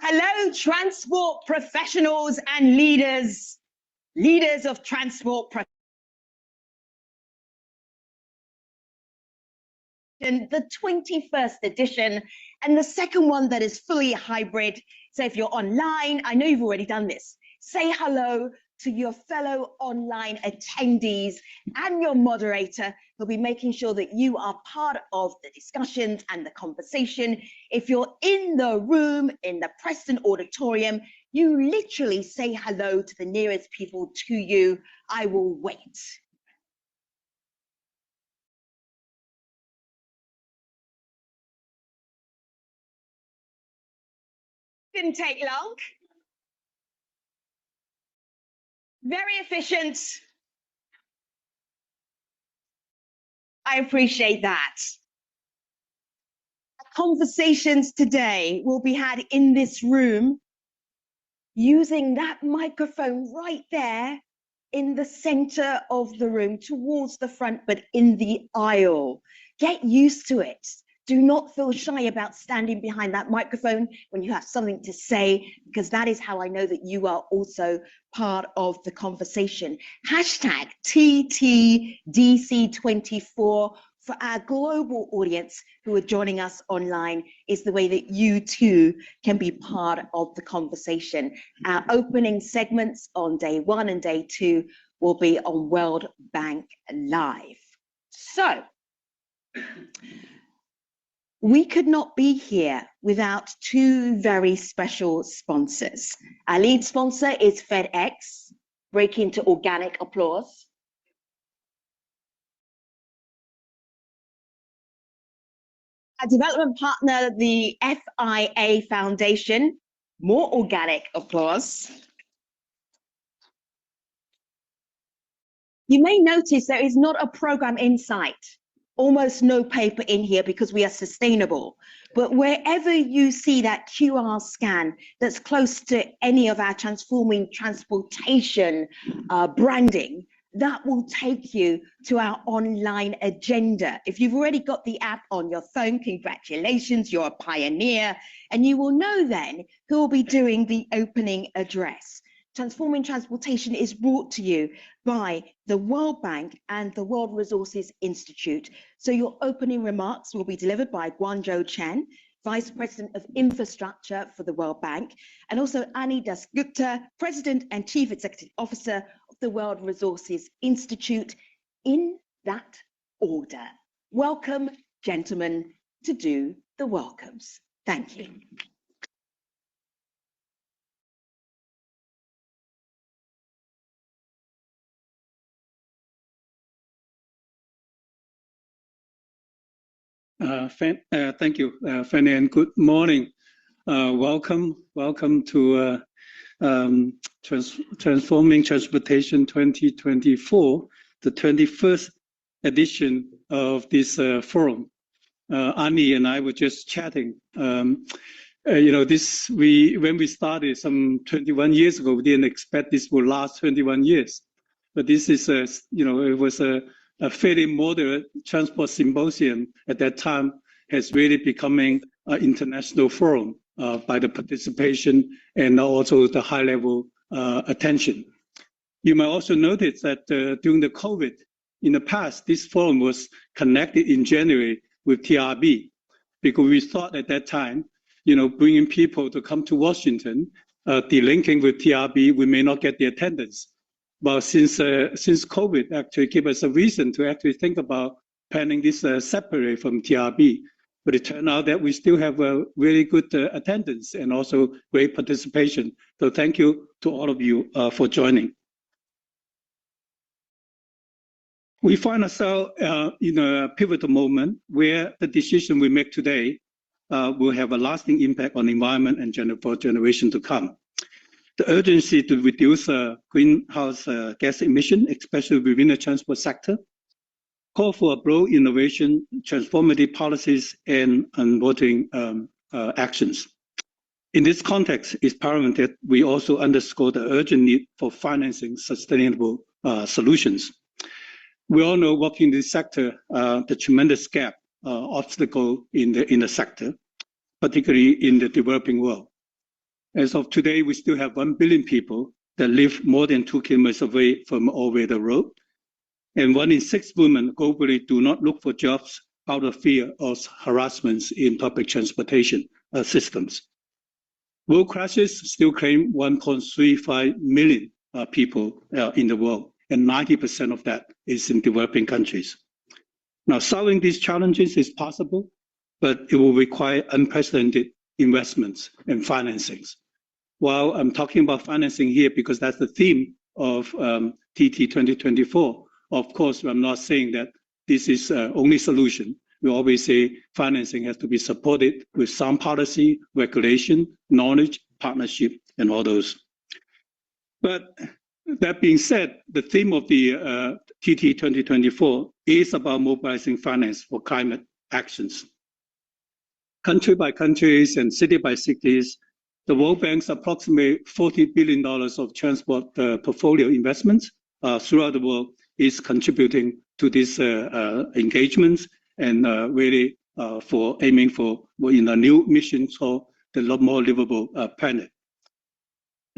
Hello, transport professionals and leaders of transport the 21st edition, and the second one that is fully hybrid. So if you're online, I know you've already done this, say hello to your fellow online attendees and your moderator who'll be making sure that you are part of the discussions and the conversation. If you're in the room, in the Preston Auditorium, you literally say hello to the nearest people to you. I will wait. Didn't take long. Very efficient. I appreciate that. Conversations today will be had in this room using that microphone right there in the center of the room, towards the front, but in the aisle. Get used to it. Do not feel shy about standing behind that microphone when you have something to say, because that is how I know that you are also part of the conversation. Hashtag TTDC24 for our global audience who are joining us online is the way that you too can be part of the conversation. Our opening segments on day 1 and day 2 will be on World Bank Live. So, we could not be here without two very special sponsors. Our lead sponsor is FedEx. Break into organic applause. Our development partner, the FIA Foundation. More organic applause. You may notice there is not a program in sight. Almost no paper in here because we are sustainable. But wherever you see that QR scan that's close to any of our transforming transportation branding, that will take you to our online agenda. If you've already got the app on your phone, congratulations, you're a pioneer. And you will know then who will be doing the opening address. Transforming Transportation is brought to you by the World Bank and the World Resources Institute. So your opening remarks will be delivered by Guangzhou Chen, Vice President of Infrastructure for the World Bank, and also Annie Dasgupta, President and Chief Executive Officer of the World Resources Institute, in that order. Welcome, gentlemen, to do the welcomes. Thank you. Thank you, Fanny, and good morning. Welcome to Transforming Transportation 2024, the 21st edition of this forum. Annie and I were just chatting. When we started some 21 years ago, we didn't expect this would last 21 years. But this is, it was a fairly moderate transport symposium at that time, has really becoming an international forum by the participation and also the high level attention. You might also notice that during the COVID, in the past, this forum was connected in January with TRB, because we thought at that time, bringing people to come to Washington, delinking with TRB, we may not get the attendance. But since COVID actually gave us a reason to actually think about planning this separately from TRB. But it turned out that we still have a really good attendance and also great participation. So thank you to all of you for joining. We find ourselves in a pivotal moment where the decision we make today will have a lasting impact on the environment and for generations to come. The urgency to reduce greenhouse gas emission, especially within the transport sector, call for a broad innovation, transformative policies, and unwavering actions. In this context, it's paramount that we also underscore the urgent need for financing sustainable solutions. We all know working in this sector, the tremendous gap, obstacle in the sector, particularly in the developing world. As of today, we still have 1 billion people that live more than 2 kilometers away from all-weather road. And 1 in 6 women globally do not look for jobs out of fear of harassments in public transportation systems. Road crashes still claim 1.35 million people in the world, and 90% of that is in developing countries. Now, solving these challenges is possible, but it will require unprecedented investments and financings. While I'm talking about financing here because that's the theme of TT 2024, of course, I'm not saying that this is the only solution. We always say financing has to be supported with sound policy, regulation, knowledge, partnership, and all those. But that being said, the theme of the TT 2024 is about mobilizing finance for climate actions. Country by countries and city by cities, the World Bank's approximately $40 billion of transport portfolio investments throughout the world is contributing to these engagements and really for aiming for in a new mission called the More Livable Planet.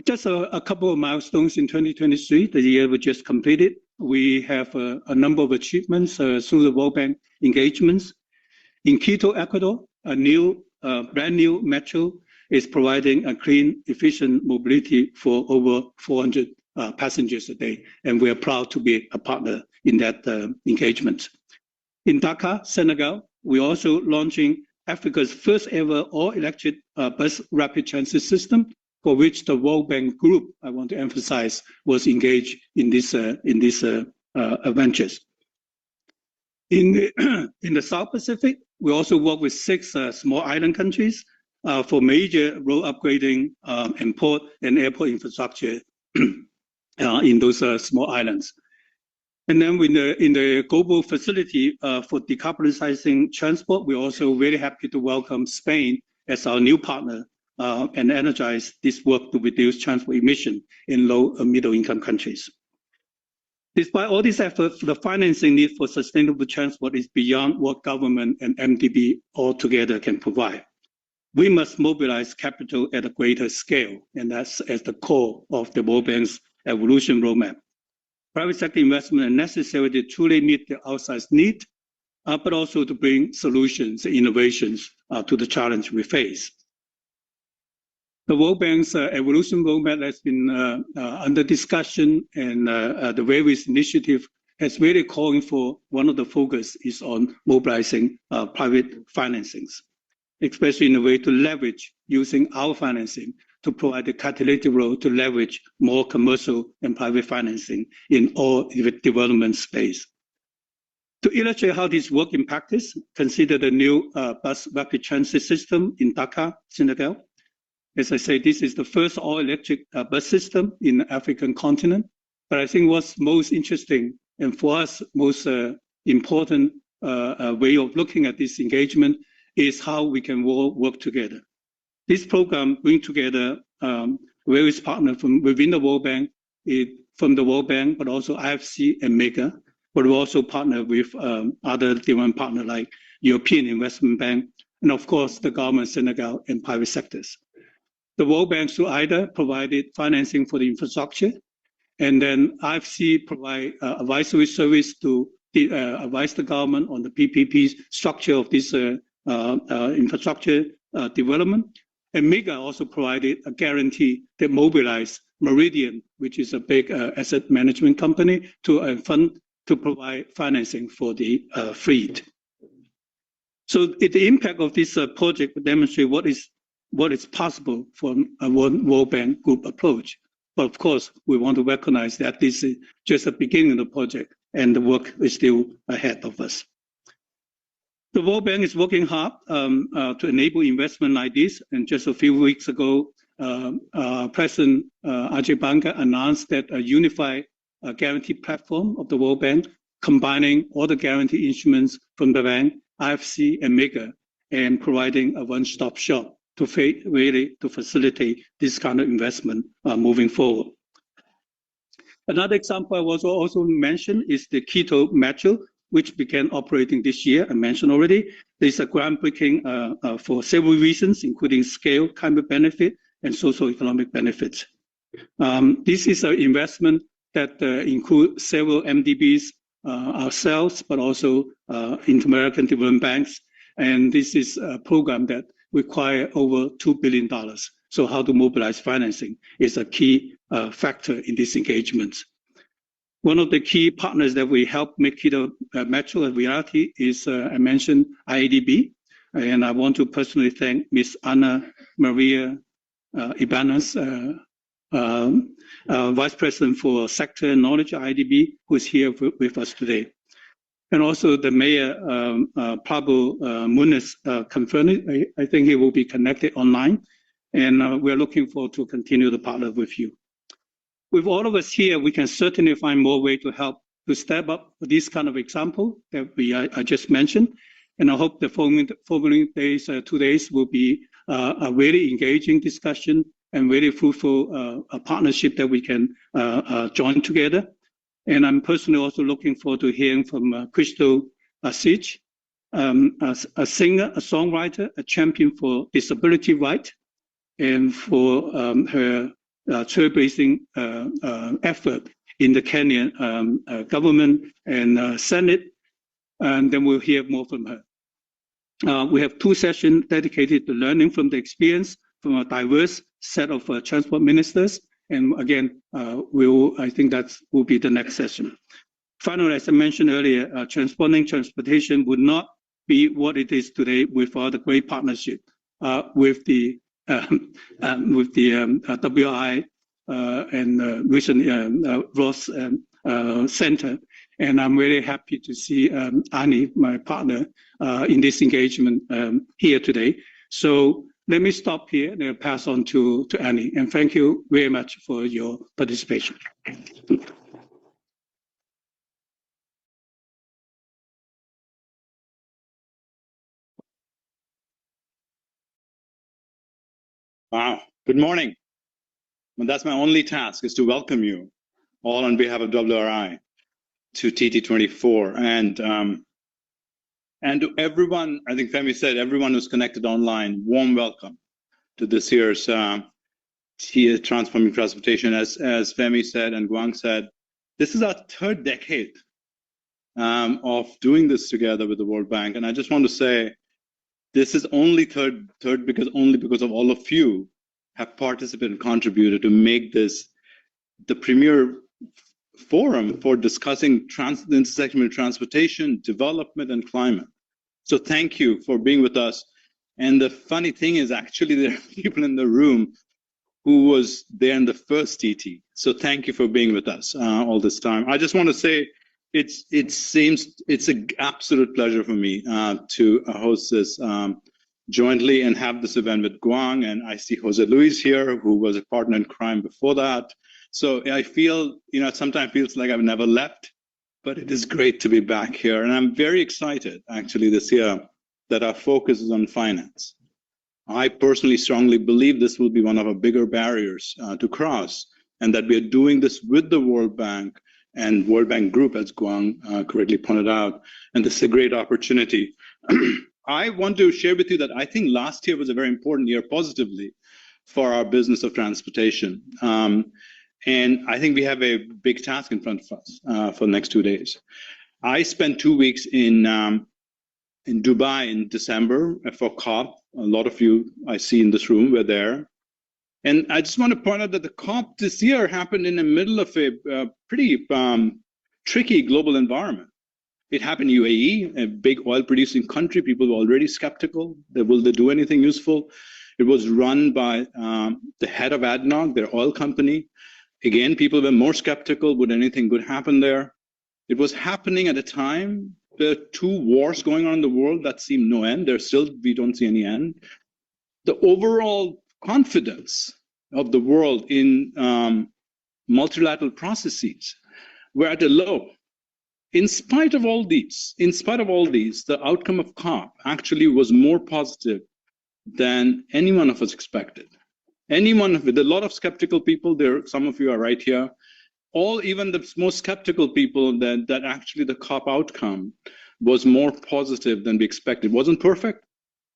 Just a couple of milestones in 2023, the year we just completed. We have a number of achievements through the World Bank engagements. In Quito, Ecuador, a brand new metro is providing a clean, efficient mobility for over 400 passengers a day, and we are proud to be a partner in that engagement. In Dakar, Senegal, we're also launching Africa's first ever all-electric bus rapid transit system, for which the World Bank Group, I want to emphasize, was engaged in these ventures. In the South Pacific, we also work with 6 small island countries for major road upgrading and port and airport infrastructure in those small islands. And then in the global facility for decarbonizing transport, we're also very happy to welcome Spain as our new partner and energize this work to reduce transport emission in low and middle income countries. Despite all these efforts, the financing need for sustainable transport is beyond what government and MDB altogether can provide. We must mobilize capital at a greater scale, and that's at the core of the World Bank's evolution roadmap. Private sector investment are necessary to truly meet the outsized need, but also to bring solutions, innovations to the challenge we face. The World Bank's evolution roadmap has been under discussion, and the various initiative has really calling for one of the focus is on mobilizing private financings, especially in a way to leverage using our financing to provide a catalytic role to leverage more commercial and private financing in all development space. To illustrate how this works in practice, consider the new bus rapid transit system in Dakar, Senegal. As I say, this is the first all-electric bus system in the African continent. But I think what's most interesting and for us most important way of looking at this engagement is how we can work together. This program brings together various partners from within the World Bank, but also IFC and MEGA, but we also partner with other development partners like European Investment Bank, and of course the government of Senegal and private sectors. The World Bank through IDA provided financing for the infrastructure, and then IFC provide advisory service to advise the government on the PPP structure of this infrastructure development. And MEGA also provided a guarantee that mobilized Meridian, which is a big asset management company, to fund to provide financing for the fleet. So the impact of this project would demonstrate what is possible from a World Bank Group approach. But of course, we want to recognize that this is just the beginning of the project and the work is still ahead of us. The World Bank is working hard to enable investment like this. And just a few weeks ago, President Ajay Banga announced that a unified guarantee platform of the World Bank, combining all the guarantee instruments from the bank, IFC and MEGA, and providing a one-stop shop really to facilitate this kind of investment moving forward. Another example I was also mentioned is the Quito Metro, which began operating this year. I mentioned already. There's a groundbreaking for several reasons, including scale, climate benefit, and social economic benefits. This is an investment that includes several MDBs, ourselves, but also Inter-American Development Banks. And this is a program that requires over $2 billion. So how to mobilize financing is a key factor in this engagement. One of the key partners that we help make Quito Metro a reality is, I mentioned, IADB. And I want to personally thank Ms. Ana Maria Ibanez, Vice President for Sector and Knowledge at IADB, who is here with us today. And also the Mayor, Pablo Muniz, confirmed it. I think he will be connected online. And we're looking forward to continue to partner with you. With all of us here, we can certainly find more ways to help to step up this kind of example that I just mentioned. And I hope the following days, 2 days, will be a really engaging discussion and really fruitful partnership that we can join together. And I'm personally also looking forward to hearing from Crystal Asich, a singer, a songwriter, a champion for disability rights, and for her trailblazing effort in the Kenyan government and Senate. And then we'll hear more from her. We have 2 sessions dedicated to learning from the experience from a diverse set of transport ministers. And again, I think that will be the next session. Finally, as I mentioned earlier, transforming transportation would not be what it is today without a great partnership with the WI and recent Ross Center. And I'm really happy to see Annie, my partner, in this engagement here today. So let me stop here and I'll pass on to Annie. And thank you very much for your participation. Wow, good morning. Well, that's my only task, is to welcome you all on behalf of WRI to TT24. And to everyone, I think Femi said, everyone who's connected online, warm welcome to this year's Transforming Transportation. As Femi said and Guang said, this is our 3rd decade of doing this together with the World Bank. And I just want to say, this is only third because of all of you have participated and contributed to make this the premier forum for discussing the intersection of transportation, development, and climate. So thank you for being with us. And the funny thing is, actually, there are people in the room who was there in the first TT. So thank you for being with us all this time. I just want to say, it's an absolute pleasure for me to host this jointly and have this event with Guang. And I see Jose Luis here, who was a partner in crime before that. So I feel, it sometimes feels like I've never left, but it is great to be back here. And I'm very excited, actually, this year that our focus is on finance. I personally strongly believe this will be one of our bigger barriers to cross, and that we are doing this with the World Bank and World Bank Group, as Guang correctly pointed out, and this is a great opportunity. I want to share with you that I think last year was a very important year positively for our business of transportation. And I think we have a big task in front of us for the next 2 days. I spent 2 weeks in Dubai in December for COP. A lot of you I see in this room were there. And I just want to point out that the COP this year happened in the middle of a pretty tricky global environment. It happened in UAE, a big oil producing country. People were already skeptical that will they do anything useful. It was run by the head of ADNOC, their oil company. Again, people were more skeptical, would anything good happen there? It was happening at a time, there are 2 wars going on in the world that seem no end. We don't see any end. The overall confidence of the world in multilateral processes were at a low. In spite of all these, the outcome of COP actually was more positive than any one of us expected. With a lot of skeptical people there, some of you are right here, even the most skeptical people that actually the COP outcome was more positive than we expected. It wasn't perfect,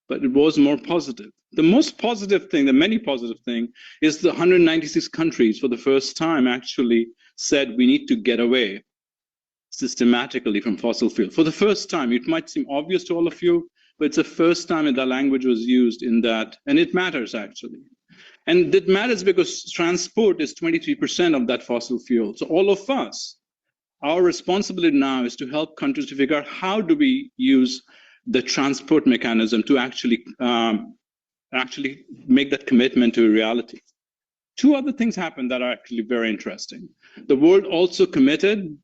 but it was more positive. The most positive thing, the many positive thing, is the 196 countries for the first time actually said we need to get away systematically from fossil fuel. For the first time, it might seem obvious to all of you, but it's the first time that language was used in that, and it matters actually. And it matters because transport is 23% of that fossil fuel. So all of us, our responsibility now is to help countries to figure out how do we use the transport mechanism to actually make that commitment to a reality. Two other things happened that are actually very interesting. The world also committed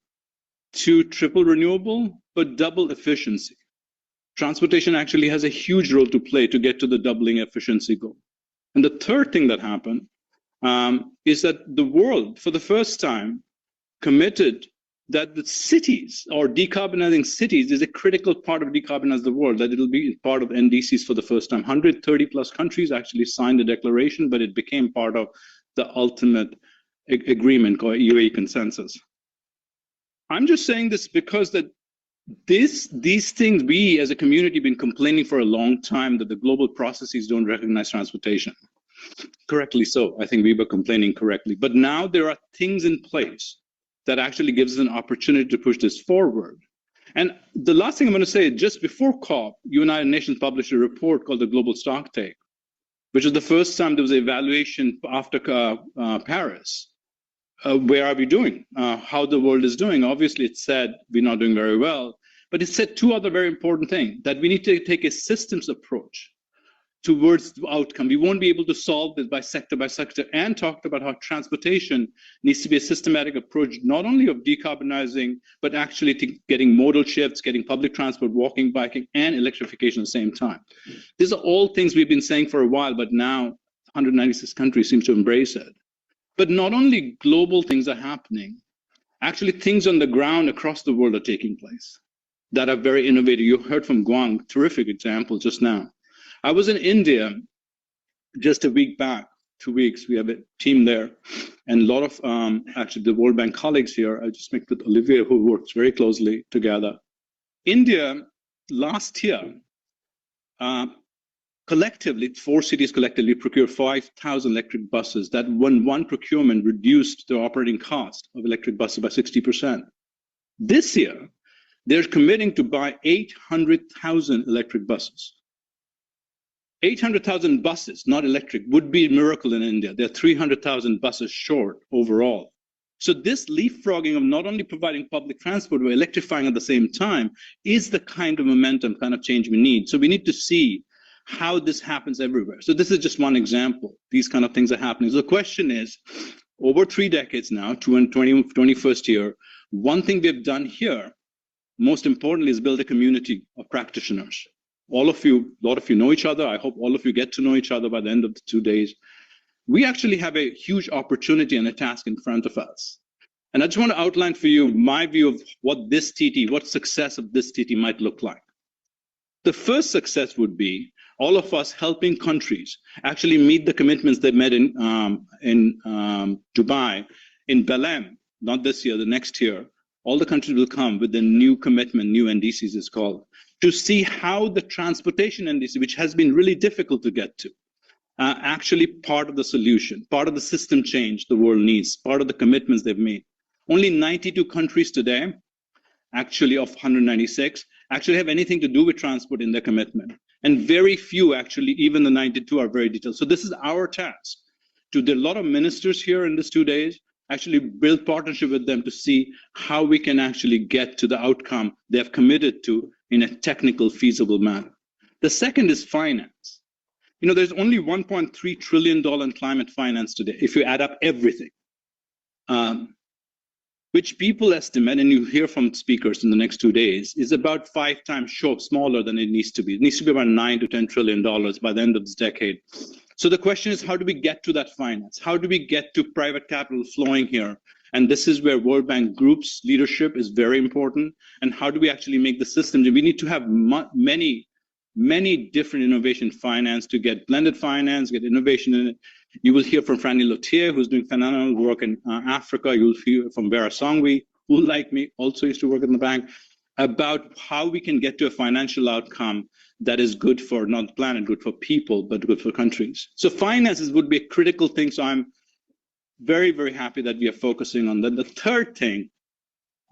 to triple renewable, but double efficiency. Transportation actually has a huge role to play to get to the doubling efficiency goal. And the third thing that happened is that the world, for the first time, committed that the cities, or decarbonizing cities, is a critical part of decarbonizing the world, that it'll be part of NDCs for the first time. 130 plus countries actually signed the declaration, but it became part of the ultimate agreement called UAE consensus. I'm just saying this because that these things, we as a community have been complaining for a long time that the global processes don't recognize transportation. Correctly so. I think we were complaining correctly. But now there are things in place that actually gives us an opportunity to push this forward. And the last thing I'm going to say, just before COP, United Nations published a report called the Global Stocktake, which was the first time there was an evaluation after Paris. Where are we doing? How the world is doing? Obviously, it said we're not doing very well, but it said two other very important things, that we need to take a systems approach towards the outcome. We won't be able to solve this by sector, and talked about how transportation needs to be a systematic approach, not only of decarbonizing, but actually getting modal shifts, getting public transport, walking, biking, and electrification at the same time. These are all things we've been saying for a while, but now 196 countries seem to embrace it. But not only global things are happening, actually things on the ground across the world are taking place that are very innovative. You heard from Guang, terrific example just now. I was in India just a week back, 2 weeks. We have a team there, and a lot of actually the World Bank colleagues here. I just met with Olivier, who works very closely together. India last year, collectively, 4 cities collectively procured 5,000 electric buses. That one procurement reduced the operating cost of electric buses by 60%. This year, they're committing to buy 800,000 electric buses. 800,000 buses, not electric, would be a miracle in India. There are 300,000 buses short overall. So this leapfrogging of not only providing public transport, but electrifying at the same time is the kind of momentum, kind of change we need. So we need to see how this happens everywhere. So this is just one example. These kind of things are happening. So the question is, over 3 decades now, 21st year, one thing we've done here, most importantly, is build a community of practitioners. A lot of you know each other. I hope all of you get to know each other by the end of the 2 days. We actually have a huge opportunity and a task in front of us. And I just want to outline for you my view of what this TT, what success of this TT might look like. The first success would be all of us helping countries actually meet the commitments they made in Dubai, in Belém, not this year, the next year. All the countries will come with a new commitment, new NDCs is called, to see how the transportation NDC, which has been really difficult to get to, actually part of the solution, part of the system change the world needs, part of the commitments they've made. Only 92 countries today, actually of 196, actually have anything to do with transport in their commitment. And very few actually, even the 92 are very detailed. So this is our task. There are a lot of ministers here in these 2 days, actually build partnership with them to see how we can actually get to the outcome they have committed to in a technical, feasible manner. The second is finance. You know, there's only $1.3 trillion in climate finance today, if you add up everything, which people estimate, and you hear from speakers in the next 2 days, is about 5 times smaller than it needs to be. It needs to be about $9 to $10 trillion by the end of this decade. So the question is, how do we get to that finance? How do we get to private capital flowing here? And this is where World Bank Group's leadership is very important. And how do we actually make the system? We need to have many many different innovation finance to get blended finance, get innovation in it. You will hear from Franny Lothier, who's doing phenomenal work in Africa. You will hear from Vera Songwi, who, like me, also used to work in the bank, about how we can get to a financial outcome that is good for not the planet, good for people, but good for countries. So finances would be a critical thing. So I'm very, very happy that we are focusing on that. The third thing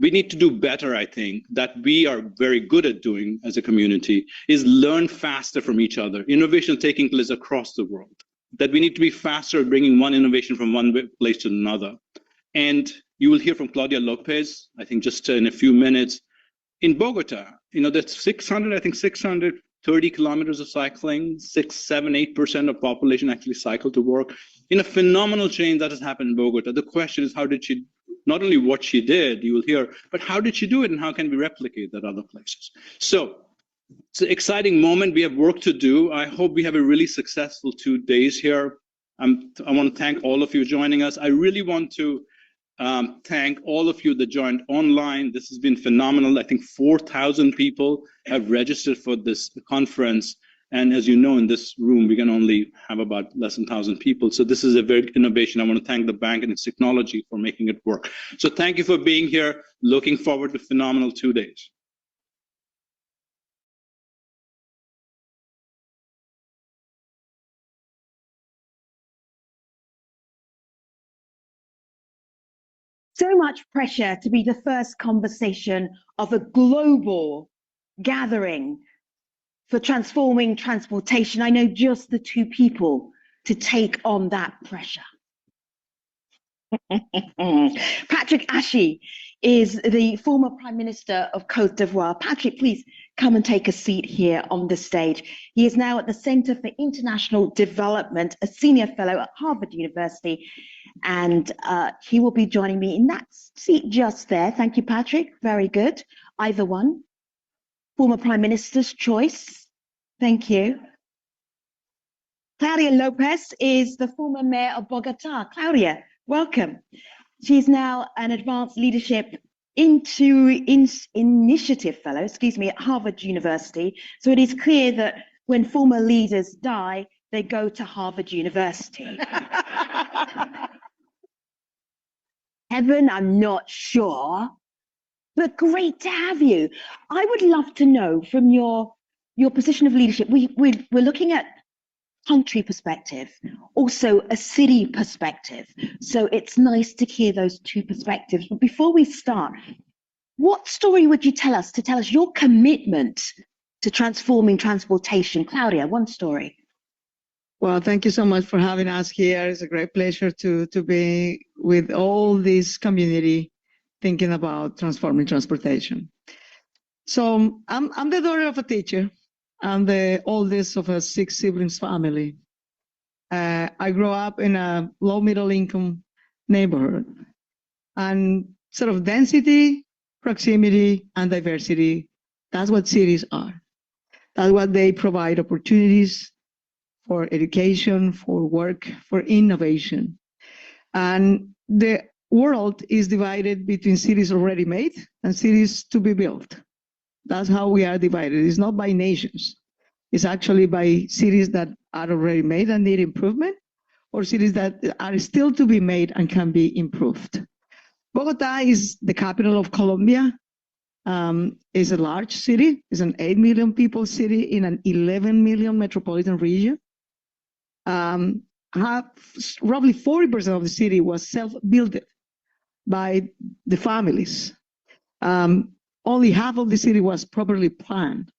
we need to do better, I think, that we are very good at doing as a community, is learn faster from each other. Innovation taking place across the world. That we need to be faster at bringing one innovation from one place to another. And you will hear from Claudia Lopez, I think just in a few minutes. In Bogota, that's 630 kilometers of cycling, 8% of population actually cycle to work. In a phenomenal change that has happened in Bogota. The question is, how did she, not only what she did, you will hear, but how did she do it and how can we replicate that other places? So it's an exciting moment. We have work to do. I hope we have a really successful 2 days here. I want to thank all of you joining us. I really want to thank all of you that joined online. This has been phenomenal. I think 4,000 people have registered for this conference. And as you know, in this room, we can only have about less than 1,000 people. So this is a very innovation. I want to thank the bank and its technology for making it work. So thank you for being here. Looking forward to phenomenal 2 days. So much pressure to be the first conversation of a global gathering for transforming transportation. I know just the two people to take on that pressure. Patrick Ashi is the former Prime Minister of Côte d'Ivoire. Patrick, please come and take a seat here on the stage. He is now at the Center for International Development, a senior fellow at Harvard University, and he will be joining me in that seat just there. Thank you, Patrick. Very good. Either one. Former Prime Minister's choice. Thank you. Claudia Lopez is the former mayor of Bogota. Claudia, welcome. She's now an advanced leadership initiative fellow, at Harvard University. So it is clear that when former leaders die, they go to Harvard University. Heaven, I'm not sure, but great to have you. I would love to know from your position of leadership, we're looking at country perspective, also a city perspective. So it's nice to hear those two perspectives. But before we start, what story would you tell us your commitment to transforming transportation? Claudia, one story. Well, thank you so much for having us here. It's a great pleasure to be with all this community thinking about transforming transportation. So I'm the daughter of a teacher. I'm the oldest of a 6 siblings family. I grew up in a low middle income neighborhood, and sort of density, proximity, and diversity, that's what cities are. That's what they provide opportunities for education, for work, for innovation. And the world is divided between cities already made and cities to be built. That's how we are divided. It's not by nations. It's actually by cities that are already made and need improvement, or cities that are still to be made and can be improved. Bogota is the capital of Colombia. It's a large city. It's an 8 million people city in an 11 million metropolitan region. Roughly 40% of the city was self-built by the families. Only half of the city was properly planned,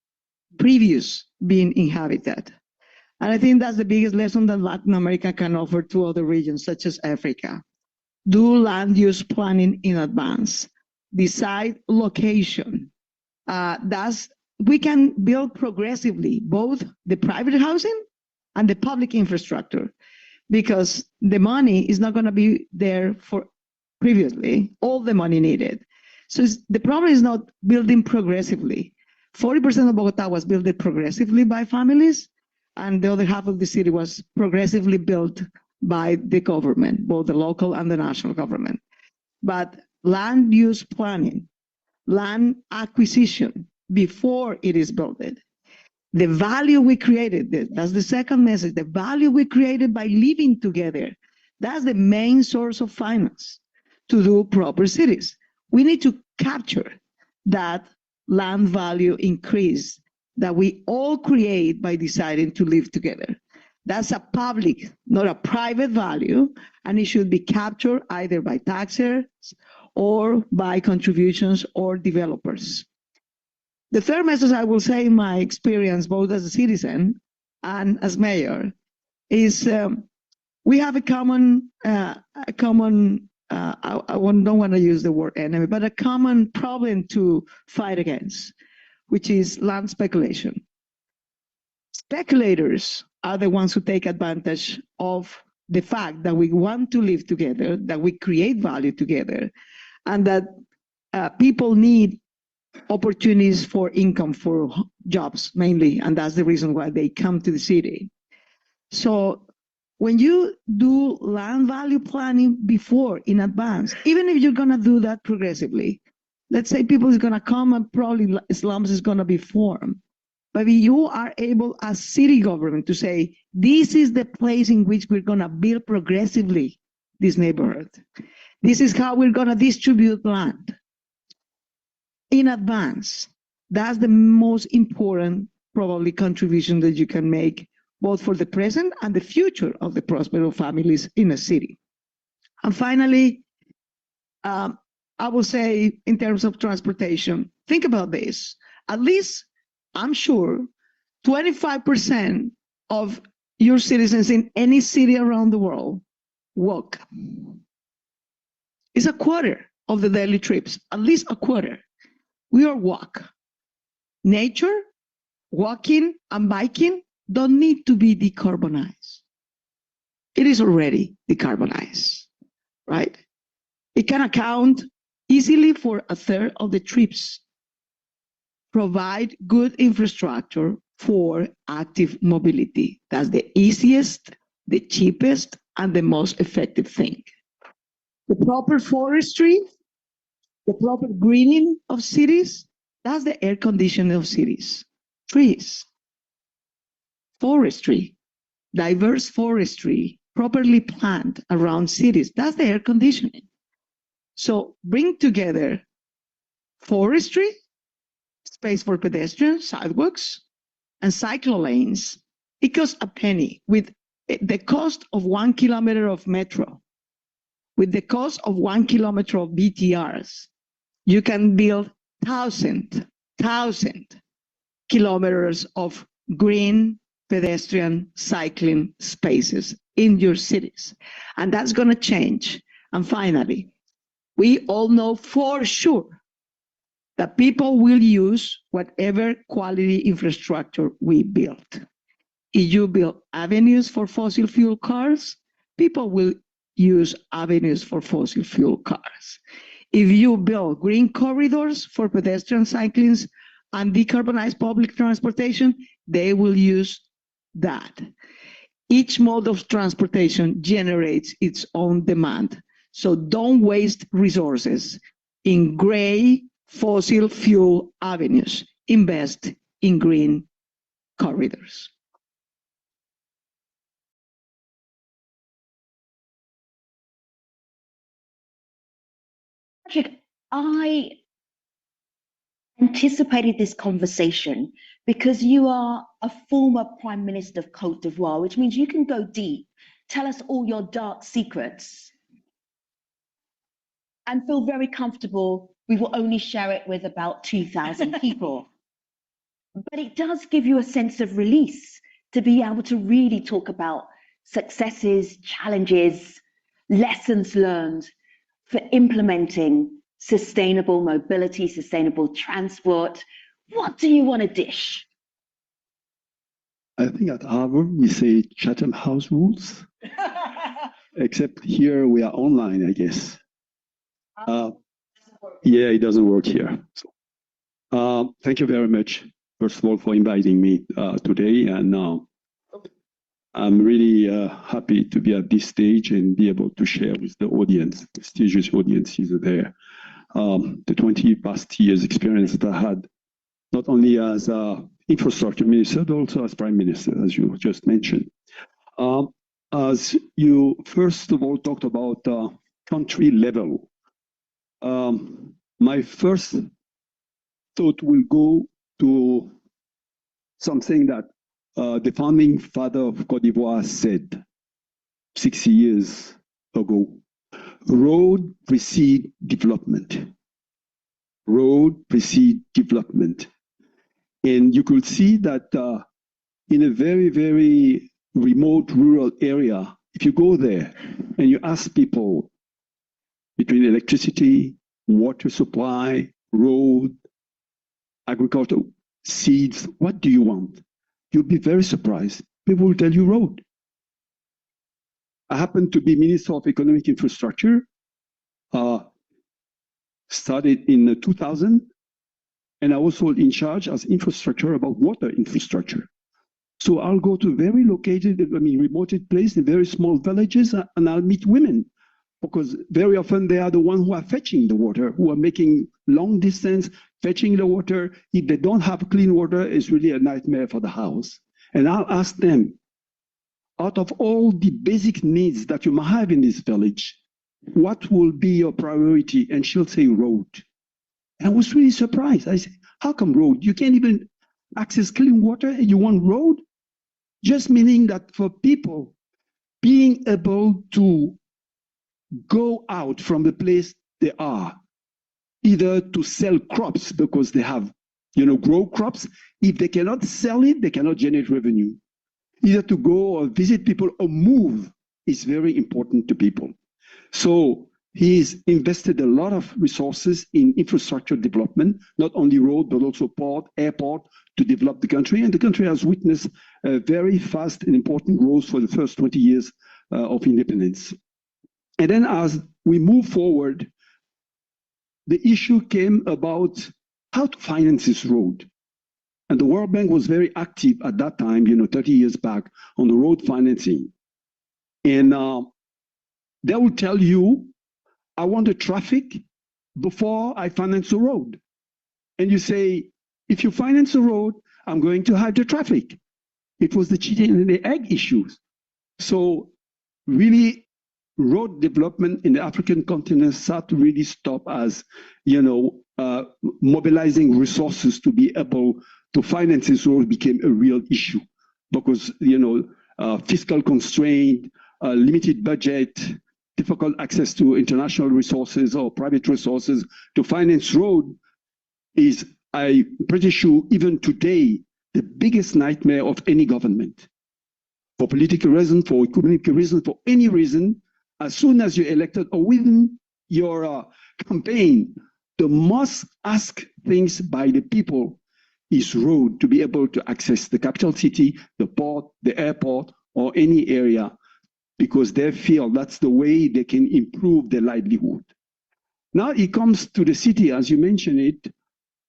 previous being inhabited. And I think that's the biggest lesson that Latin America can offer to other regions, such as Africa. Do land use planning in advance. Decide location. We can build progressively, both the private housing and the public infrastructure, because the money is not going to be there for previously, all the money needed. So the problem is not building progressively. 40% of Bogota was built progressively by families, and the other half of the city was progressively built by the government, both the local and the national government. But land use planning, land acquisition before it is built, The value we created, that's the second message, the value we created by living together. That's the main source of finance to do proper cities. We need to capture that land value increase that we all create by deciding to live together. That's a public, not a private value, and it should be captured either by taxpayers or by contributions or developers. The third message I will say in my experience, both as a citizen and as mayor, is we have a common, I don't want to use the word enemy, but a common problem to fight against, which is land speculation. Speculators are the ones who take advantage of the fact that we want to live together, that we create value together, and that people need opportunities for income, for jobs mainly, and that's the reason why they come to the city. So when you do land value planning before, in advance, even if you're gonna do that progressively, let's say people is gonna come and probably slums is gonna be formed, but you are able as city government to say, this is the place in which we're gonna build progressively this neighborhood. This is how we're gonna distribute land in advance. That's the most important probably contribution that you can make, both for the present and the future of the prosperous families in a city. And finally, I will say in terms of transportation, think about this. At least, I'm sure, 25% of your citizens in any city around the world walk. It's a quarter of the daily trips, at least a quarter. We all walk. Nature, walking and biking don't need to be decarbonized. It is already decarbonized, right? It can account easily for a third of the trips. Provide good infrastructure for active mobility. That's the easiest, the cheapest, and the most effective thing. The proper forestry, the proper greening of cities, that's the air conditioning of cities. Trees, forestry, diverse forestry, properly planted around cities, that's the air conditioning. So bring together forestry, space for pedestrians, sidewalks, and cycle lanes. It costs a penny. With the cost of 1 kilometer of metro, with the cost of 1 kilometer of BTRs, you can build 1,000 kilometers of green pedestrian cycling spaces in your cities. And that's going to change. And finally, we all know for sure that people will use whatever quality infrastructure we build. If you build avenues for fossil fuel cars, people will use avenues for fossil fuel cars. If you build green corridors for pedestrian cycling and decarbonize public transportation, they will use that. Each mode of transportation generates its own demand. So don't waste resources in gray fossil fuel avenues. Invest in green corridors. Patrick, I anticipated this conversation because you are a former Prime Minister of Côte d'Ivoire, which means you can go deep, tell us all your dark secrets, and feel very comfortable we will only share it with about 2,000 people. But it does give you a sense of release to be able to really talk about successes, challenges, lessons learned for implementing sustainable mobility, sustainable transport. What do you want to dish? I think at Harvard we say Chatham House rules, except here we are online, I guess. Yeah, it doesn't work here. So, thank you very much, first of all, for inviting me today. And I'm really happy to be at this stage and be able to share with the audience, prestigious audiences there, the 20 past years experience that I had, not only as a infrastructure minister, but also as prime minister, as you just mentioned. As you first of all talked about country level, my first thought will go to something that the founding father of Cote d'Ivoire said 60 years ago. Road precede development. Road precede development. And you could see that in a very, very remote rural area, if you go there and you ask people between electricity, water supply, road, agriculture, seeds, what do you want? You'll be very surprised. People will tell you road. I happen to be Minister of Economic Infrastructure, started in 2000, and I was also in charge as infrastructure about water infrastructure. So I'll go to very located, remote places, very small villages, and I'll meet women, because very often they are the ones who are fetching the water, who are making long distance, fetching the water. If they don't have clean water, it's really a nightmare for the house. And I'll ask them, out of all the basic needs that you might have in this village, what will be your priority? And she'll say road. And I was really surprised. I said, how come road? You can't even access clean water and you want road? Just meaning that for people being able to go out from the place they are, either to sell crops because they have, grow crops. If they cannot sell it, they cannot generate revenue. Either to go or visit people or move is very important to people. So he's invested a lot of resources in infrastructure development, not only road, but also port, airport, to develop the country. And the country has witnessed a very fast and important growth for the first 20 years of independence. And then as we move forward, the issue came about how to finance this road. And the World Bank was very active at that time, 30 years back, on the road financing. And they will tell you, I want the traffic before I finance the road. And you say, if you finance the road, I'm going to have the traffic. It was the chicken and the egg issues. So really, road development in the African continent started to really stop as, mobilizing resources to be able to finance this road became a real issue because, fiscal constraint, limited budget, difficult access to international resources or private resources to finance road is, I'm pretty sure, even today, the biggest nightmare of any government. For political reason, for economic reason, for any reason, as soon as you're elected or within your campaign, the most asked things by the people is road to be able to access the capital city, the port, the airport, or any area, because they feel that's the way they can improve their livelihood. Now it comes to the city, as you mentioned it,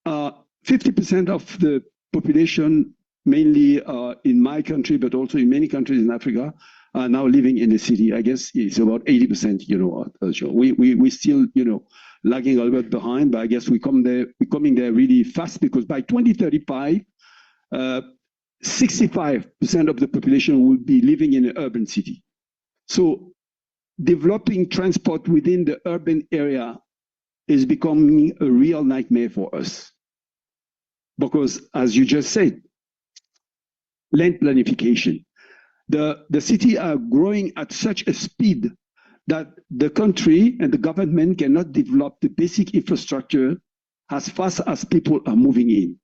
50% of the population, mainly in my country, but also in many countries in Africa, are now living in the city. I guess it's about 80%, we still, lagging a little bit behind, but I guess we're coming there really fast because by 2035, 65% of the population will be living in an urban city. So developing transport within the urban area is becoming a real nightmare for us. Because as you just said, land planification. The city are growing at such a speed that the country and the government cannot develop the basic infrastructure as fast as people are moving in.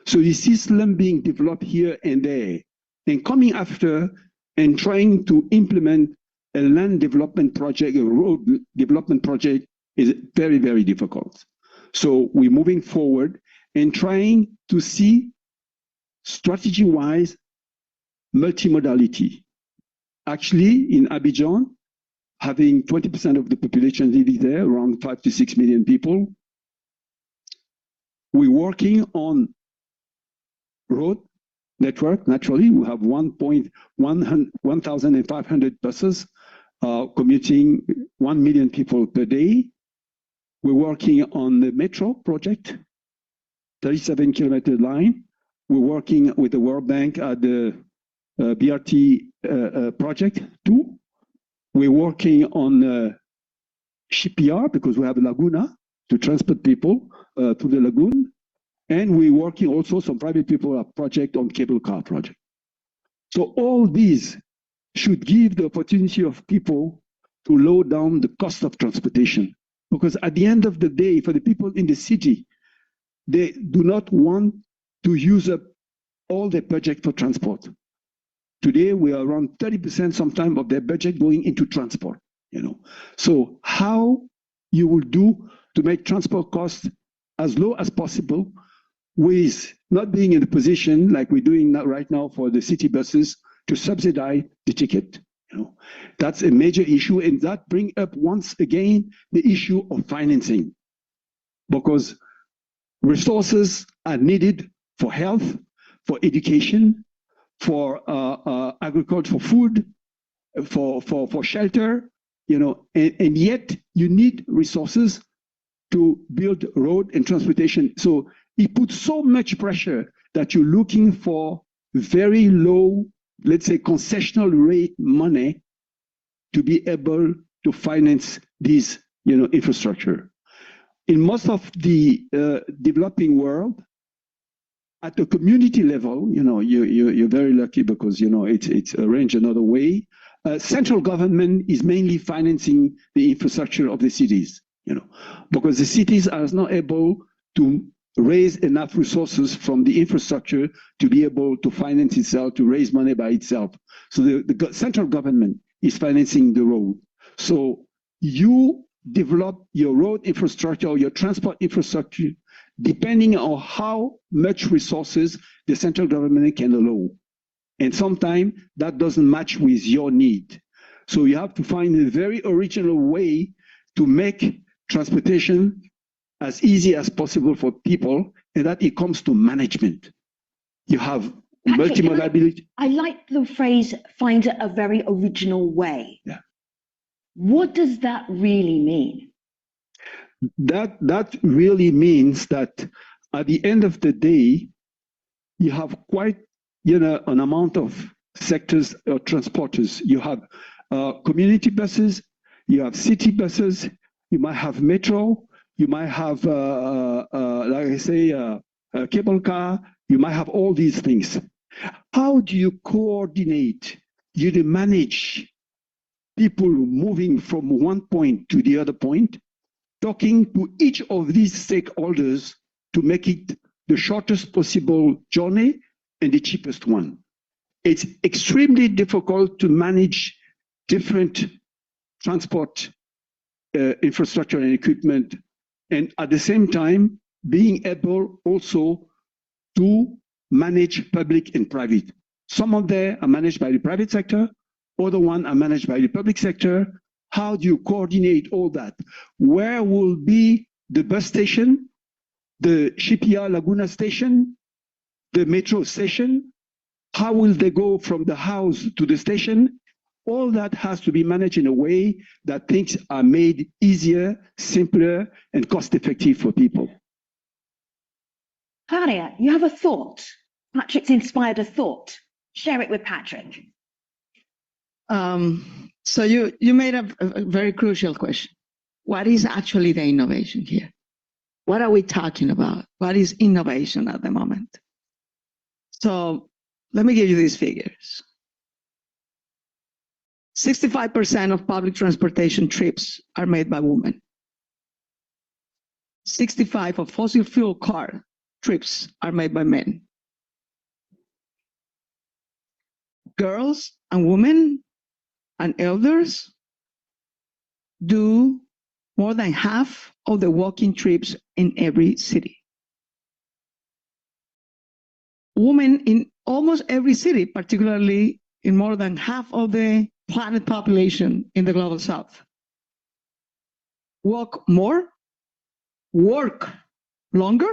So you see slum being developed here and there, and coming after and trying to implement a land development project, a road development project is very, very difficult. So we're moving forward and trying to see strategy-wise multimodality. Actually, in Abidjan, having 20% of the population living there, around 5 to 6 million people, we're working on road network. Naturally, we have 1,500 buses commuting 1 million people per day. We're working on the metro project, 37-kilometer line. we're working with the World Bank at the BRT project too. We're working on shipyard because we have a laguna to transport people to the lagoon. And we're working also, some private people have project on cable car project. So all these should give the opportunity of people to lower down the cost of transportation. Because at the end of the day, for the people in the city, they do not want to use up all their budget for transport. Today, we are around 30% sometimes of their budget going into transport. So how you will do to make transport costs as low as possible with not being in the position like we're doing right now for the city buses to subsidize the ticket. That's a major issue, and that brings up once again the issue of financing, because resources are needed for health, for education, for agriculture, for food, for shelter, and yet you need resources to build road and transportation. So it puts so much pressure that you're looking for very low, let's say, concessional rate money to be able to finance this, infrastructure. In most of the developing world, at the community level, you're very lucky because it's arranged another way. Central government is mainly financing the infrastructure of the cities, because the cities are not able to raise enough resources from the infrastructure to be able to finance itself, to raise money by itself. So the central government is financing the road. So you develop your road infrastructure or your transport infrastructure depending on how much resources the central government can allow. And sometimes that doesn't match with your need. So you have to find a very original way to make transportation as easy as possible for people, and that it comes to management. You have multimodality. I like the phrase, find a very original way. Yeah. What does that really mean? That really means that at the end of the day, you have quite an amount of sectors or transporters. You have community buses, you have city buses, you might have metro, you might have, like I say, a cable car, you might have all these things. How do you coordinate, you manage people moving from one point to the other point, talking to each of these stakeholders to make it the shortest possible journey and the cheapest one? It's extremely difficult to manage different transport infrastructure and equipment, and at the same time being able also to manage public and private. Some of them are managed by the private sector, other ones are managed by the public sector. How do you coordinate all that? Where will be the bus station, the shipyard Laguna station, the metro station? How will they go from the house to the station? All that has to be managed in a way that things are made easier, simpler, and cost-effective for people. Claudia, you have a thought. Patrick's inspired a thought. Share it with Patrick. So you made a very crucial question. What is actually the innovation here? What are we talking about? What is innovation at the moment? So let me give you these figures. 65% of public transportation trips are made by women. 65% of fossil fuel car trips are made by men. Girls and women and elders do more than half of the walking trips in every city. Women in almost every city, particularly in more than half of the planet population in the global south, walk more, work longer,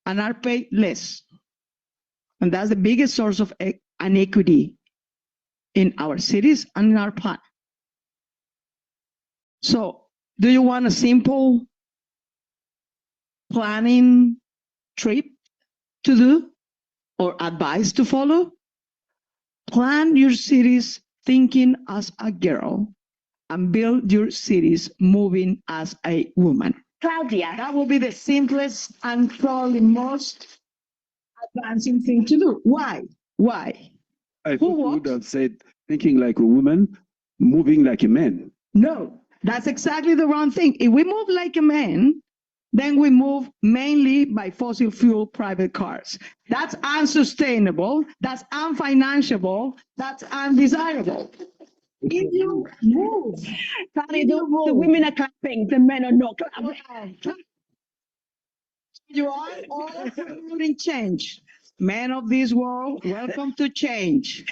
and are paid less. And that's the biggest source of inequity in our cities and in our planet. So, do you want a simple planning trip to do or advice to follow? Plan your cities thinking as a girl and build your cities moving as a woman. Claudia, That will be the simplest and probably most advancing thing to do. Why? Why? I Who thought you what? would have said thinking like a woman, moving like a man. No, that's exactly the wrong thing. If we move like a man, then we move mainly by fossil fuel private cars. That's unsustainable, that's unfinanceable, that's undesirable. If you move, Claudia, if you the move, women are clapping, the men are not clapping. you are all promoting change. Men of this world, welcome to change.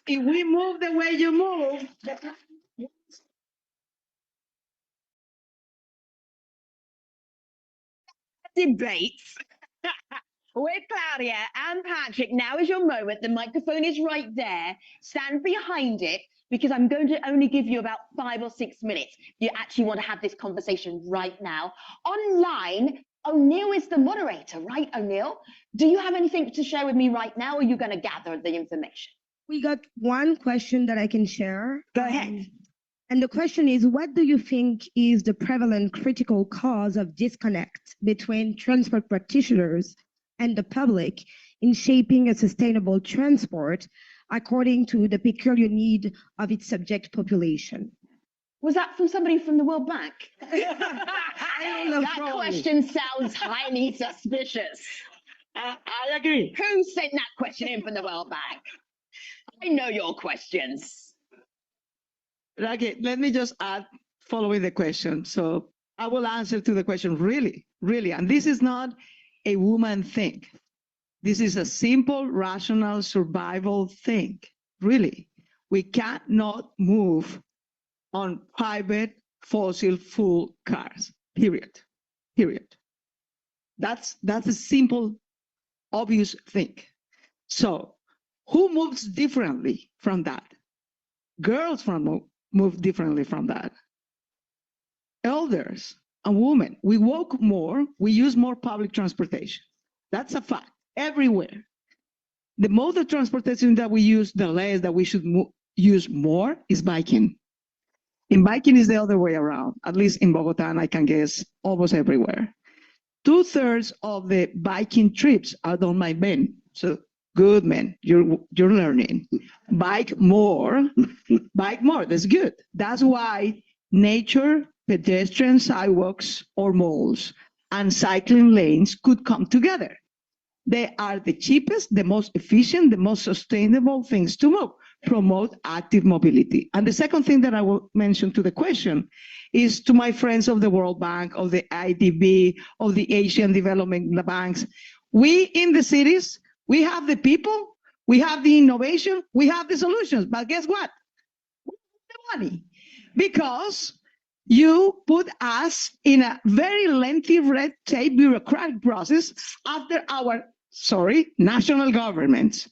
If we move the way you move, Debates with Claudia and Patrick. Now is your moment. The microphone is right there. Stand behind it because I'm going to only give you about 5 or 6 minutes. You actually want to have this conversation right now. Online, O'Neill is the moderator, right, O'Neill? Do you have anything to share with me right now, or are you going to gather the information? We got one question that I can share. Go ahead. And the question is, what do you think is the prevalent critical cause of disconnect between transport practitioners and the public in shaping a sustainable transport according to the peculiar need of its subject population? Was that from somebody from the World Bank? don't know, That probably. question sounds highly suspicious. I agree. Who sent that question in from the World Bank? I know your questions. Okay, let me just add following the question. So I will answer to the question really, really. And this is not a woman thing. This is a simple, rational survival thing. Really. We cannot move on private fossil fuel cars, period. Period. That's a simple, obvious thing. So who moves differently from that? Girls move differently from that. Elders and women, we walk more, we use more public transportation. That's a fact, everywhere. The mode of transportation that we use, the less that we should use more is biking. And biking is the other way around, at least in Bogota, and I can guess almost everywhere. 2/3 of the biking trips are done by men. So good, men, you're learning. Bike more, that's good. That's why nature, pedestrian sidewalks or malls and cycling lanes could come together. They are the cheapest, the most efficient, the most sustainable things to move, promote active mobility. And the second thing that I will mention to the question is to my friends of the World Bank, of the IDB, of the Asian Development Banks. We in the cities, we have the people, we have the innovation, we have the solutions, but guess what? We have the money, because you put us in a very lengthy red tape bureaucratic process after our, national governments.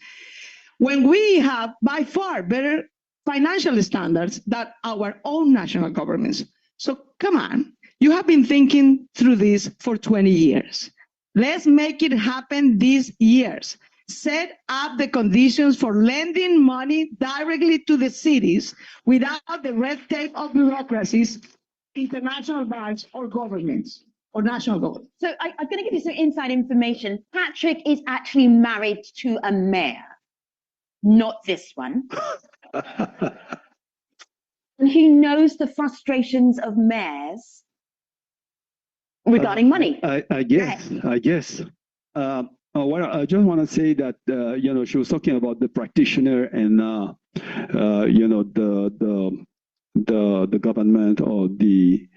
When we have by far better financial standards than our own national governments. So come on, you have been thinking through this for 20 years. Let's make it happen these years. Set up the conditions for lending money directly to the cities without the red tape of bureaucracies, international banks or governments or national government. So I'm going to give you some inside information. Patrick is actually married to a mayor, not this one. And he knows the frustrations of mayors regarding money. I guess. Well, I just want to say that she was talking about the practitioner and the government or the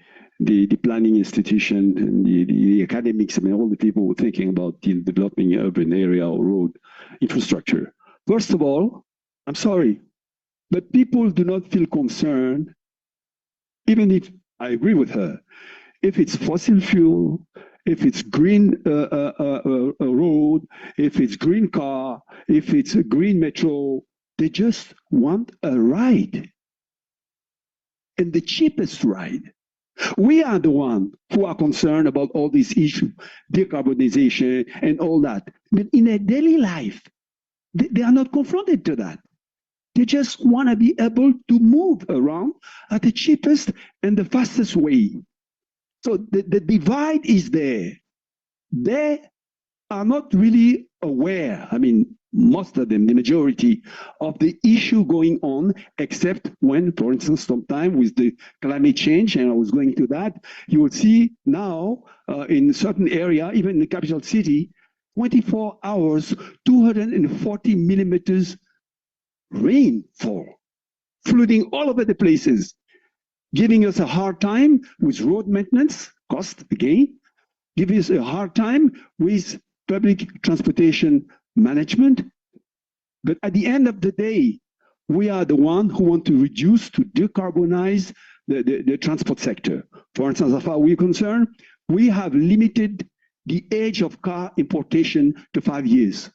planning institution and the academics. I mean, all the people were thinking about developing urban area or road infrastructure. First of all, I'm sorry, but people do not feel concerned, even if I agree with her, if it's fossil fuel, if it's green road, if it's green car, if it's a green metro, they just want a ride. And the cheapest ride. We are the ones who are concerned about all these issues, decarbonization and all that. But in their daily life, they are not confronted to that. They just want to be able to move around at the cheapest and the fastest way. So the divide is there. They are not really aware, I mean, most of them, the majority of the issue going on, except when, for instance, sometime with the climate change, and I was going to that, you will see now in certain area, even in the capital city, 24 hours, 240 millimeters rainfall, flooding all over the places, giving us a hard time with road maintenance, cost again, giving us a hard time with public transportation management. But at the end of the day, we are the one who want to reduce, to decarbonize the transport sector. For instance, as far as we're concerned, we have limited the age of car importation to 5 years.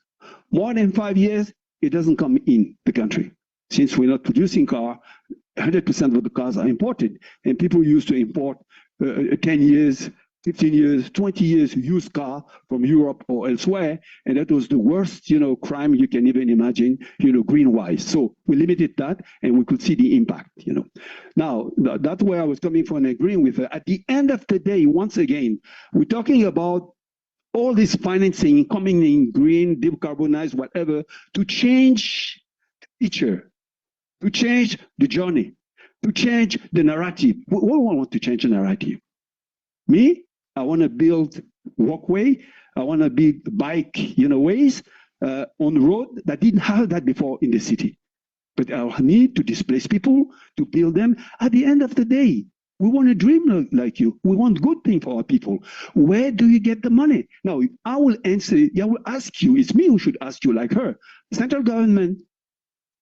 More than 5 years, it doesn't come in the country. Since we're not producing car, 100% of the cars are imported. And people used to import 10 years, 15 years, 20 years used car from Europe or elsewhere. And that was the worst, crime you can even imagine, green-wise. So we limited that and we could see the impact, Now, that's where I was coming from and agreeing with her. At the end of the day, once again, we're talking about all this financing coming in green, decarbonize, whatever, to change the picture, to change the journey, to change the narrative. We want to change the narrative. Me, I want to build walkway. I want to build bike, ways on the road that didn't have that before in the city. But I need to displace people, to build them. At the end of the day, we want to dream like you. We want good things for our people. Where do you get the money? Now, I will answer, I will ask you, it's me who should ask you like her. Central government,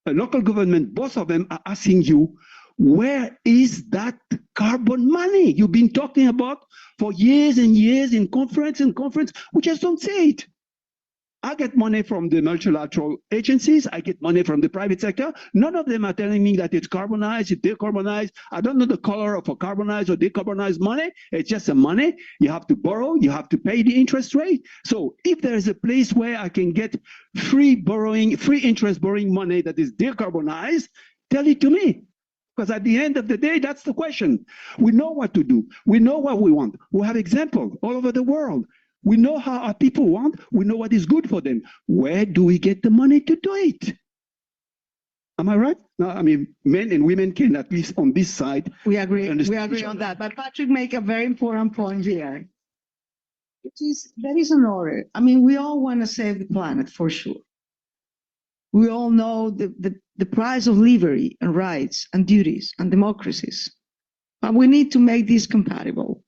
local government, both of them are asking you, where is that carbon money you've been talking about for years and years in conference and conference? We just don't say it. I get money from the multilateral agencies. I get money from the private sector. None of them are telling me that it's carbonized, it's decarbonized. I don't know the color of a carbonized or decarbonized money. It's just a money. You have to borrow. You have to pay the interest rate. So if there is a place where I can get free interest borrowing money that is decarbonized, tell it to me. Because at the end of the day, that's the question. We know what to do. We know what we want. We have examples all over the world. We know how our people want. We know what is good for them. Where do we get the money to do it? Am I right? No, I mean, men and women can, at least on this side. We agree on that. But Patrick make a very important point here. There is an order. I mean, we all want to save the planet for sure. We all know the price of liberty and rights and duties and democracies. But we need to make this compatible.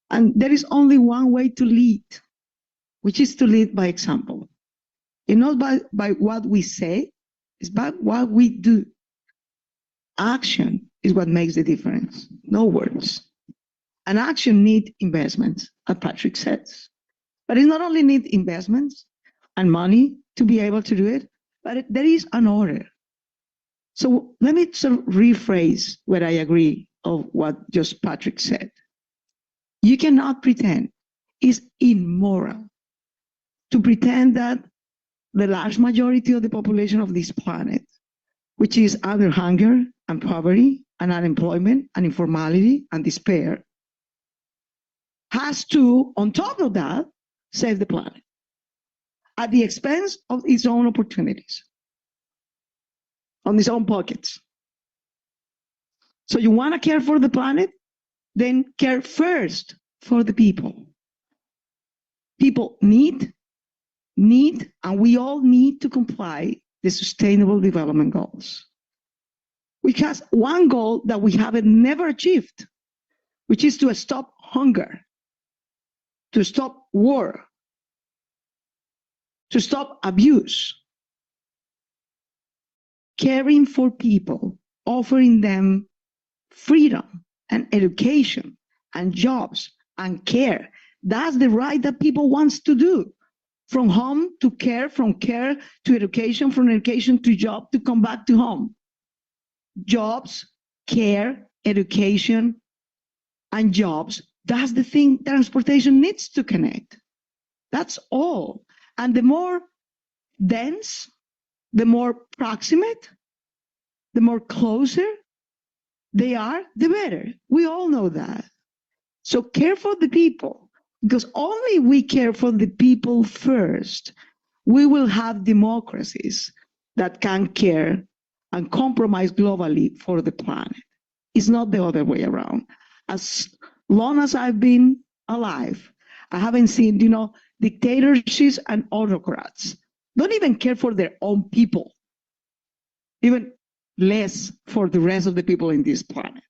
And there is only one way to lead, which is to lead by example. And not by what we say, it's by what we do. Action is what makes the difference, no words. And action needs investments, as Patrick says. But it not only needs investments and money to be able to do it, but there is an order. So let me sort of rephrase what I agree of what just Patrick said. You cannot pretend, it's immoral to pretend that the large majority of the population of this planet, which is under hunger and poverty and unemployment and informality and despair, has to, on top of that, save the planet at the expense of its own opportunities, on its own pockets. So you want to care for the planet? Then care first for the people. People need, and we all need to comply the Sustainable Development Goals, which has one goal that we haven't never achieved, which is to stop hunger, to stop war, to stop abuse. Caring for people, offering them freedom and education and jobs and care. That's the right that people want to do. From home to care, from care to education, from education to job, to come back to home. Jobs, care, education, and jobs, that's the thing transportation needs to connect. That's all. And the more dense, the more proximate, the more closer they are, the better. We all know that. So care for the people, because only we care for the people first, we will have democracies that can care and compromise globally for the planet. It's not the other way around. As long as I've been alive, I haven't seen, dictatorships and autocrats don't even care for their own people, even less for the rest of the people in this planet.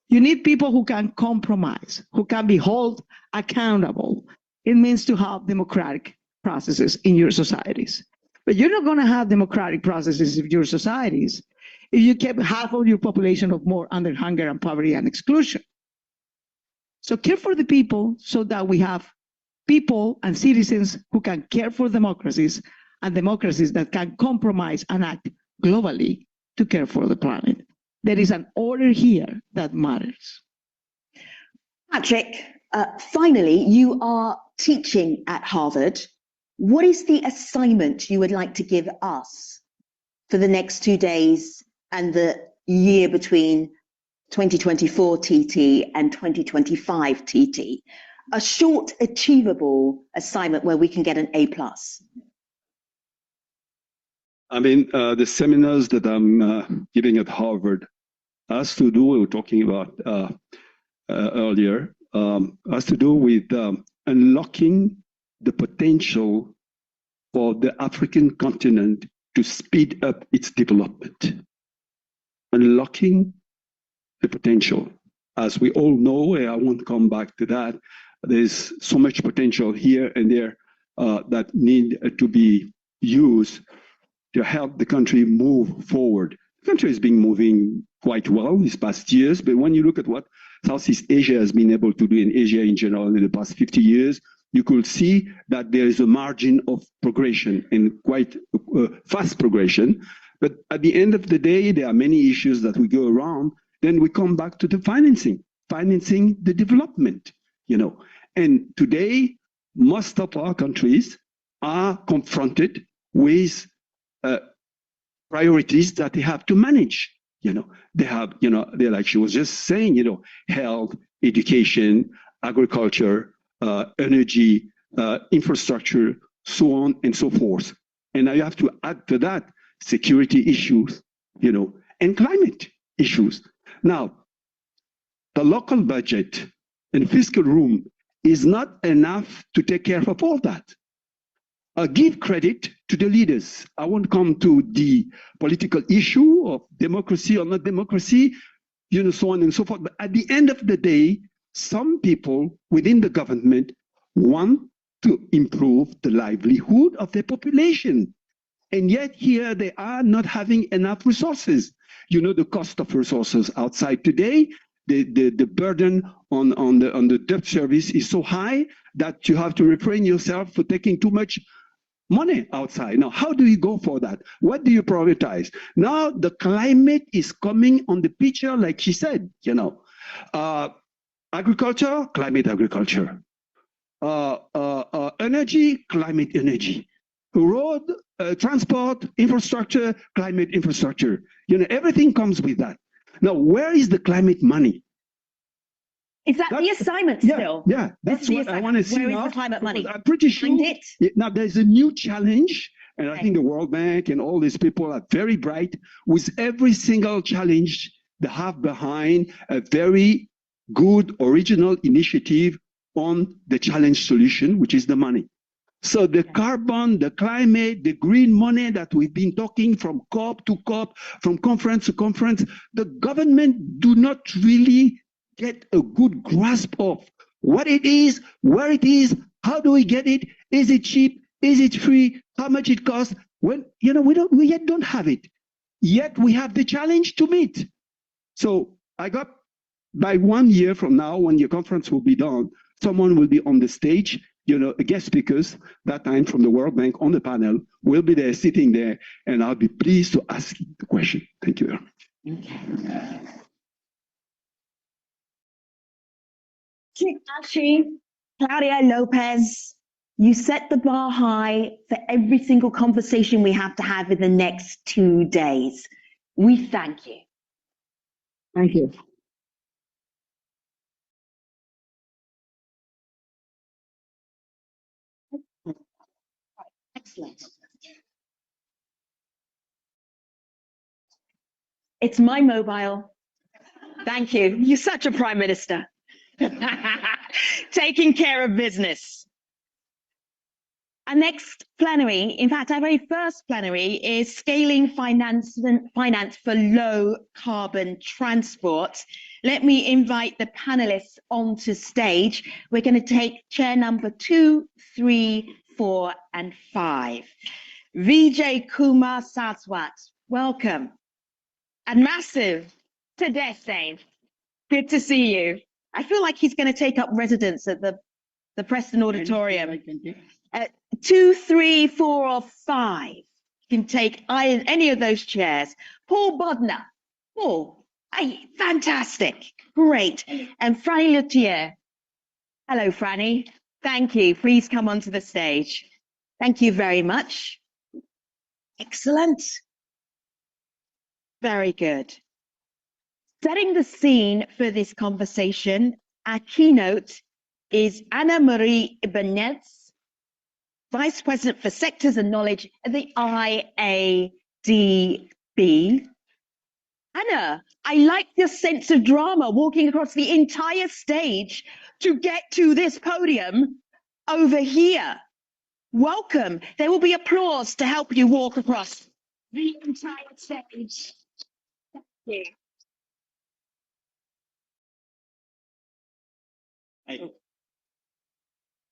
You need people who can compromise, who can be held accountable. It means to have democratic processes in your societies. But you're not going to have democratic processes in your societies if you keep half of your population of more under hunger and poverty and exclusion. So care for the people so that we have people and citizens who can care for democracies and democracies that can compromise and act globally to care for the planet. There is an order here that matters. Patrick, finally, you are teaching at Harvard. What is the assignment you would like to give us for the next 2 days and the year between 2024 TT and 2025 TT? A short, achievable assignment where we can get an A+. I mean, the seminars that I'm giving at Harvard has to do, we were talking about earlier, has to do with unlocking the potential for the African continent to speed up its development. Unlocking the potential. As we all know, and I won't come back to that, there's so much potential here and there that need to be used to help the country move forward. The country has been moving quite well these past years, but when you look at what Southeast Asia has been able to do in Asia in general in the past 50 years, you could see that there is a margin of progression and quite fast progression. But at the end of the day, there are many issues that we go around. Then we come back to the financing the development, And today, most of our countries are confronted with priorities that they have to manage. They have, they like she was just saying, health, education, agriculture, energy, infrastructure, so on and so forth. And I have to add to that security issues, and climate issues. Now, the local budget and fiscal room is not enough to take care of all that. Give credit to the leaders. I won't come to the political issue of democracy or not democracy, so on and so forth. But at the end of the day, some people within the government want to improve the livelihood of their population. And yet here they are not having enough resources. The cost of resources outside today, the burden on the debt service is so high that you have to refrain yourself for taking too much money outside. Now, how do you go for that? What do you prioritize? Now, the climate is coming on the picture, like she said, agriculture, climate agriculture. Energy, climate energy. Road, transport, infrastructure, climate infrastructure. Everything comes with that. Now, where is the climate money? Is that the assignment still? Yeah, that's what I want to see now. now. Where is the climate money? I'm pretty sure. Now, there's a new challenge, and I think the World Bank and all these people are very bright. With every single challenge, they have behind a very good original initiative on the challenge solution, which is the money. So the carbon, the climate, the green money that we've been talking from COP to COP, from conference to conference, the government do not really get a good grasp of what it is, where it is, how do we get it, is it cheap, is it free, how much it costs? When we yet don't have it. Yet we have the challenge to meet. So I got by 1 year from now, when your conference will be done, someone will be on the stage, a guest speakers that time from the World Bank on the panel will be there sitting there, and I'll be pleased to ask the question. Thank you very much. Okay. Actually, Claudia Lopez, you set the bar high for every single conversation we have to have in the next 2 days. We thank you. Thank you. Excellent. It's my mobile. Thank you. You're such a prime minister. Taking care of business. Our next plenary, in fact, our very first plenary is scaling finance for low carbon transport. Let me invite the panelists onto stage. We're going to take chair number 2, 3, 4, and 5. Vijay Kumar Saswat, welcome. And massive Tadesse, good to see you. I feel like he's going to take up residence at the Preston Auditorium. 2, 3, 4, or 5. You can take any of those chairs. Paul Bodnar. Paul, hey, fantastic. Great. And Franny Luthier. Hello, Franny. Thank you. Please come onto the stage. Thank you very much. Excellent. Very good. Setting the scene for this conversation, our keynote is Anna Marie Ibanez, Vice President for Sectors and Knowledge at the IADB. Anna, I like your sense of drama walking across the entire stage to get to this podium over here. Welcome. There will be applause to help you walk across the entire stage. Thank you.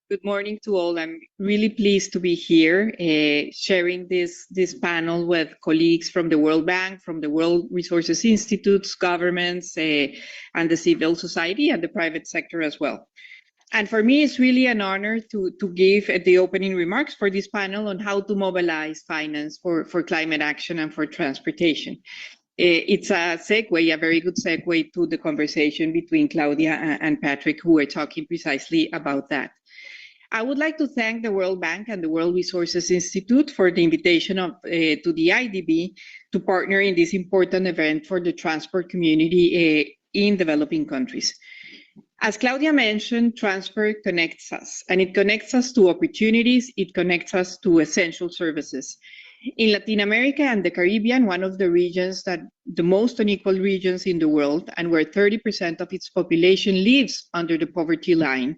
Good morning to all. I'm really pleased to be here sharing this panel with colleagues from the World Bank, from the World Resources Institutes, governments, and the civil society and the private sector as well. And for me, it's really an honor to give the opening remarks for this panel on how to mobilize finance for climate action and for transportation. It's a segue, a very good segue to the conversation between Claudia and Patrick, who were talking precisely about that. I would like to thank the World Bank and the World Resources Institute for the invitation to the IDB to partner in this important event for the transport community in developing countries. As Claudia mentioned, transport connects us, and it connects us to opportunities, it connects us to essential services. In Latin America and the Caribbean, one of the regions that the most unequal regions in the world, and where 30% of its population lives under the poverty line,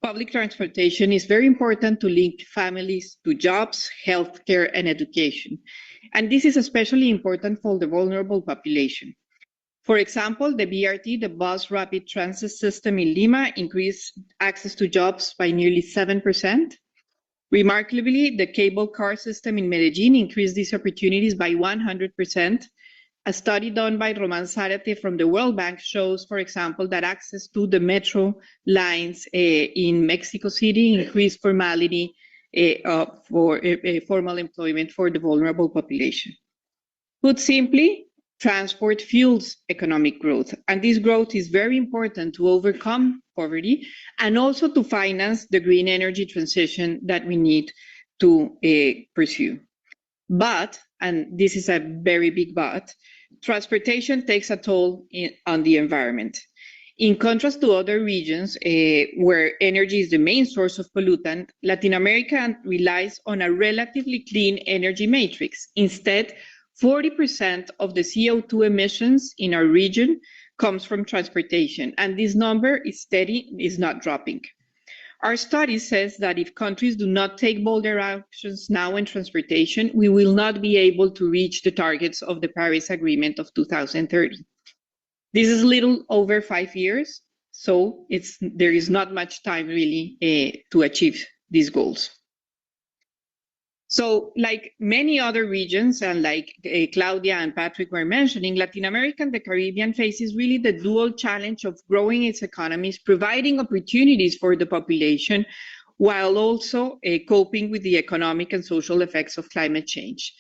public transportation is very important to link families to jobs, healthcare, and education. And this is especially important for the vulnerable population. For example, the BRT, the Bus Rapid Transit System in Lima, increased access to jobs by nearly 7%. Remarkably, the cable car system in Medellin increased these opportunities by 100%. A study done by Roman Zarate from the World Bank shows, for example, that access to the metro lines in Mexico City increased formality for formal employment for the vulnerable population. Put simply, transport fuels economic growth, and this growth is very important to overcome poverty and also to finance the green energy transition that we need to pursue. But, and this is a very big but, transportation takes a toll on the environment. In contrast to other regions where energy is the main source of pollutant, Latin America relies on a relatively clean energy matrix. Instead, 40% of the CO2 emissions in our region comes from transportation, and this number is steady, is not dropping. Our study says that if countries do not take bolder actions now in transportation, we will not be able to reach the targets of the Paris Agreement of 2030. This is little over 5 years, so there is not much time really to achieve these goals. So like many other regions, and like Claudia and Patrick were mentioning, Latin America and the Caribbean faces really the dual challenge of growing its economies, providing opportunities for the population, while also coping with the economic and social effects of climate change.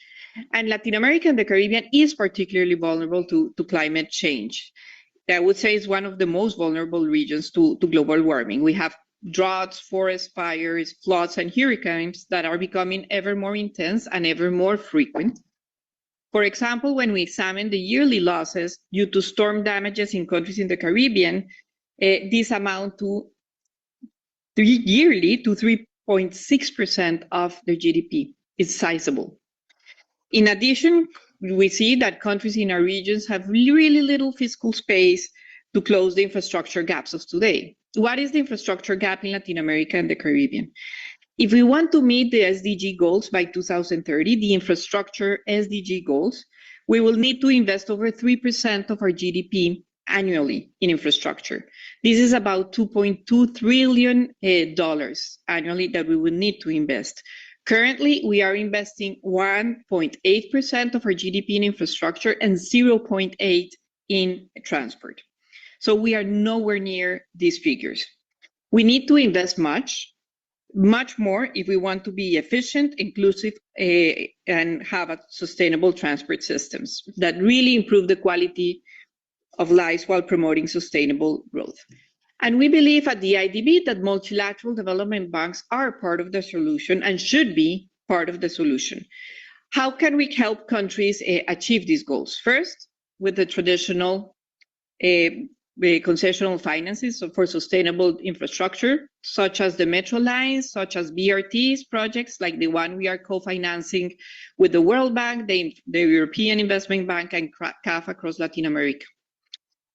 And Latin America and the Caribbean is particularly vulnerable to climate change. I would say is one of the most vulnerable regions to global warming. We have droughts, forest fires, floods, and hurricanes that are becoming ever more intense and ever more frequent. For example, when we examine the yearly losses due to storm damages in countries in the Caribbean, these amount to yearly to 3.6% of their GDP. It's sizable. In addition, we see that countries in our regions have really little fiscal space to close the infrastructure gaps of today. What is the infrastructure gap in Latin America and the Caribbean? If we want to meet the SDG goals by 2030, the infrastructure SDG goals, we will need to invest over 3% of our GDP annually in infrastructure. This is about $2.2 trillion annually that we will need to invest. Currently, we are investing 1.8% of our GDP in infrastructure and 0.8% in transport. So we are nowhere near these figures. We need to invest much more if we want to be efficient, inclusive, and have a sustainable transport systems that really improve the quality of lives while promoting sustainable growth. And we believe at the IDB that multilateral development banks are part of the solution and should be part of the solution. How can we help countries achieve these goals? First, with the traditional concessional finances for sustainable infrastructure, such as the metro lines, such as BRTs projects like the one we are co-financing with the World Bank, the European Investment Bank, and CAF across Latin America.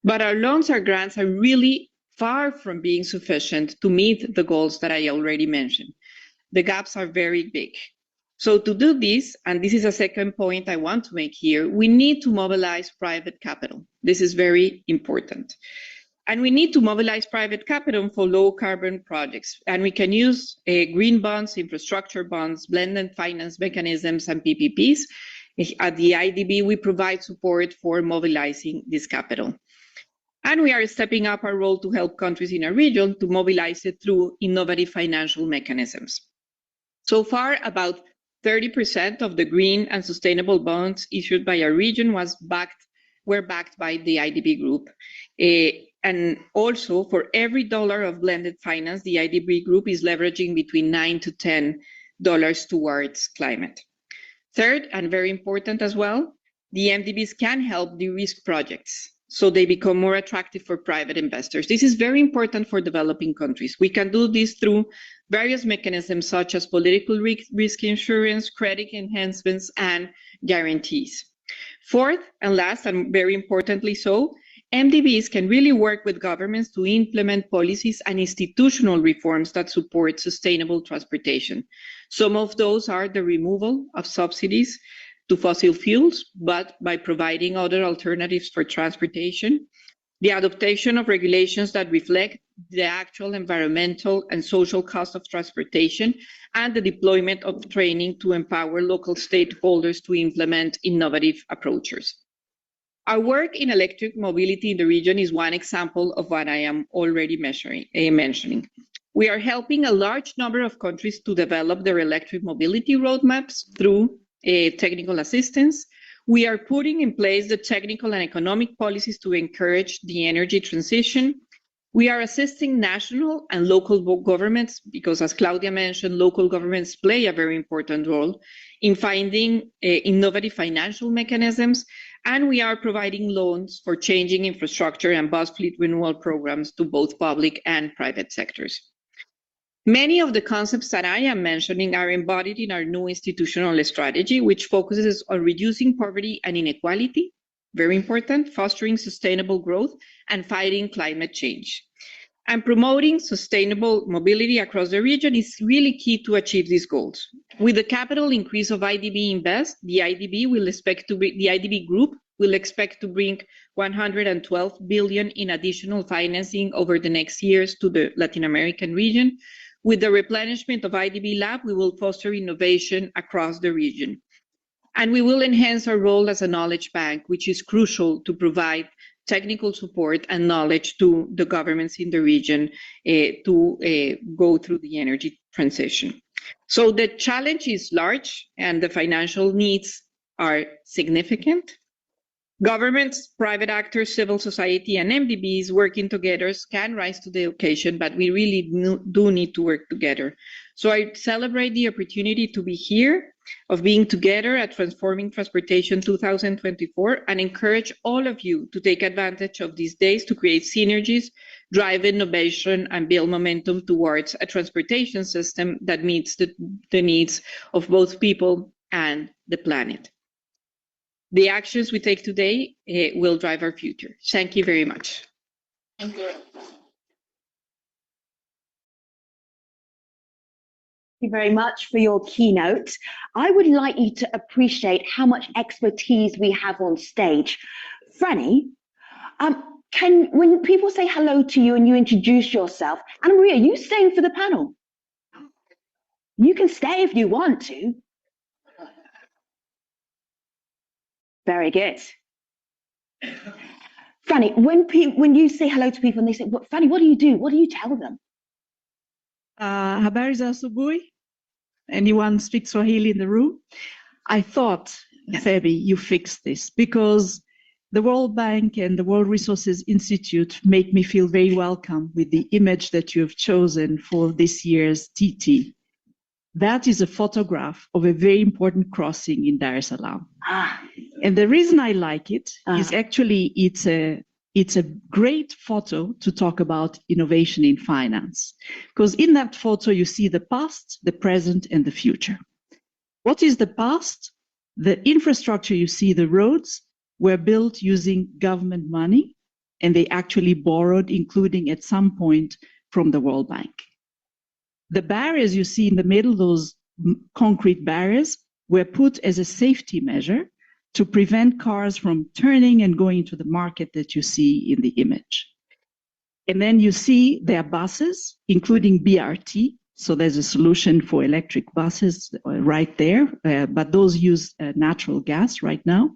But our loans, our grants are really far from being sufficient to meet the goals that I already mentioned. The gaps are very big. So to do this, and this is a second point I want to make here, we need to mobilize private capital. This is very important. And we need to mobilize private capital for low carbon projects. And we can use green bonds, infrastructure bonds, blended finance mechanisms, and PPPs. At the IDB, we provide support for mobilizing this capital. And we are stepping up our role to help countries in our region to mobilize it through innovative financial mechanisms. So far, about 30% of the green and sustainable bonds issued by our region were backed by the IDB group. And also, for every dollar of blended finance, the IDB group is leveraging between $9 to $10 towards climate. Third, and very important as well, the MDBs can help de-risk projects so they become more attractive for private investors. This is very important for developing countries. We can do this through various mechanisms such as political risk insurance, credit enhancements, and guarantees. Fourth and last, and very importantly so, MDBs can really work with governments to implement policies and institutional reforms that support sustainable transportation. Some of those are the removal of subsidies to fossil fuels, but by providing other alternatives for transportation, the adoption of regulations that reflect the actual environmental and social cost of transportation, and the deployment of training to empower local stakeholders to implement innovative approaches. Our work in electric mobility in the region is one example of what I am already mentioning. We are helping a large number of countries to develop their electric mobility roadmaps through technical assistance. We are putting in place the technical and economic policies to encourage the energy transition. We are assisting national and local governments because, as Claudia mentioned, local governments play a very important role in finding innovative financial mechanisms. And we are providing loans for changing infrastructure and bus fleet renewal programs to both public and private sectors. Many of the concepts that I am mentioning are embodied in our new institutional strategy, which focuses on reducing poverty and inequality, very important, fostering sustainable growth, and fighting climate change. And promoting sustainable mobility across the region is really key to achieve these goals. With the capital increase of IDB Invest, the IDB Group will expect to bring $112 billion in additional financing over the next years to the Latin American region. With the replenishment of IDB Lab, we will foster innovation across the region. And we will enhance our role as a knowledge bank, which is crucial to provide technical support and knowledge to the governments in the region to go through the energy transition. So the challenge is large and the financial needs are significant, Governments, private actors, civil society, and MDBs working together can rise to the occasion, but we really do need to work together. So I celebrate the opportunity to be here, of being together at Transforming Transportation 2024, and encourage all of you to take advantage of these days to create synergies, drive innovation, and build momentum towards a transportation system that meets the needs of both people and the planet. The actions we take today will drive our future. Thank you very much. Thank you. Thank you very much for your keynote. I would like you to appreciate how much expertise we have on stage. Franny, when people say hello to you and you introduce yourself, Anna Maria, are you staying for the panel? You can stay if you want to. Very good. Franny, when you say hello to people and they say, Franny, what do you do? What do you tell them? Habari za asubuhi. Anyone speak Swahili in the room? I thought, Femi, you fixed this because the World Bank and the World Resources Institute make me feel very welcome with the image that you have chosen for this year's TT. That is a photograph of a very important crossing in Dar es Salaam. And the reason I like it is actually it's a great photo to talk about innovation in finance. Because in that photo, you see the past, the present, and the future. What is the past? The infrastructure you see, the roads, were built using government money, and they actually borrowed, including at some point from the World Bank. The barriers you see in the middle, those concrete barriers, were put as a safety measure to prevent cars from turning and going into the market that you see in the image. And then you see their buses, including BRT. So there's a solution for electric buses right there, but those use natural gas right now.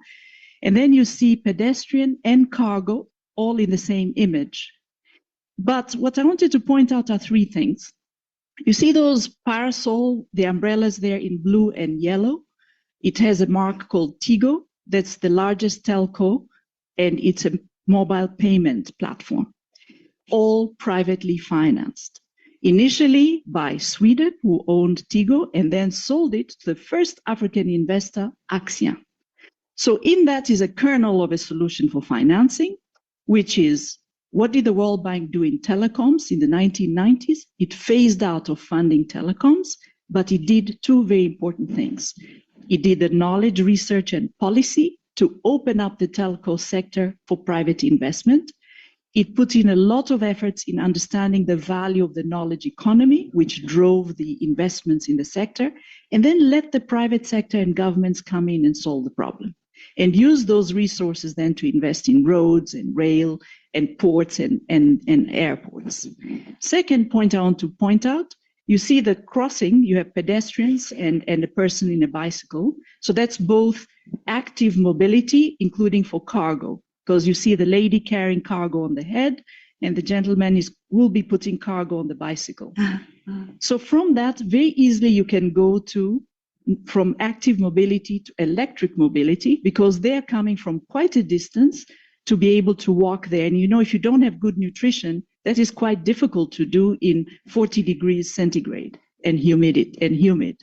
And then you see pedestrian and cargo all in the same image. But what I wanted to point out are three things. You see those parasol, the umbrellas there in blue and yellow? It has a mark called Tigo. That's the largest telco, and it's a mobile payment platform, all privately financed. Initially by Sweden, who owned Tigo, and then sold it to the first African investor, Axia. So in that is a kernel of a solution for financing, which is, what did the World Bank do in telecoms in the 1990s? It phased out of funding telecoms, but it did two very important things. It did the knowledge, research, and policy to open up the telco sector for private investment. It put in a lot of efforts in understanding the value of the knowledge economy, which drove the investments in the sector, and then let the private sector and governments come in and solve the problem, and use those resources then to invest in roads and rail and ports and airports. Second point I want to point out, you see the crossing, you have pedestrians and a person in a bicycle. So that's both active mobility, including for cargo, because you see the lady carrying cargo on the head and the gentleman will be putting cargo on the bicycle. So from that, very easily you can go from active mobility to electric mobility, because they're coming from quite a distance to be able to walk there. And you know, if you don't have good nutrition, that is quite difficult to do in 40 degrees centigrade and humid.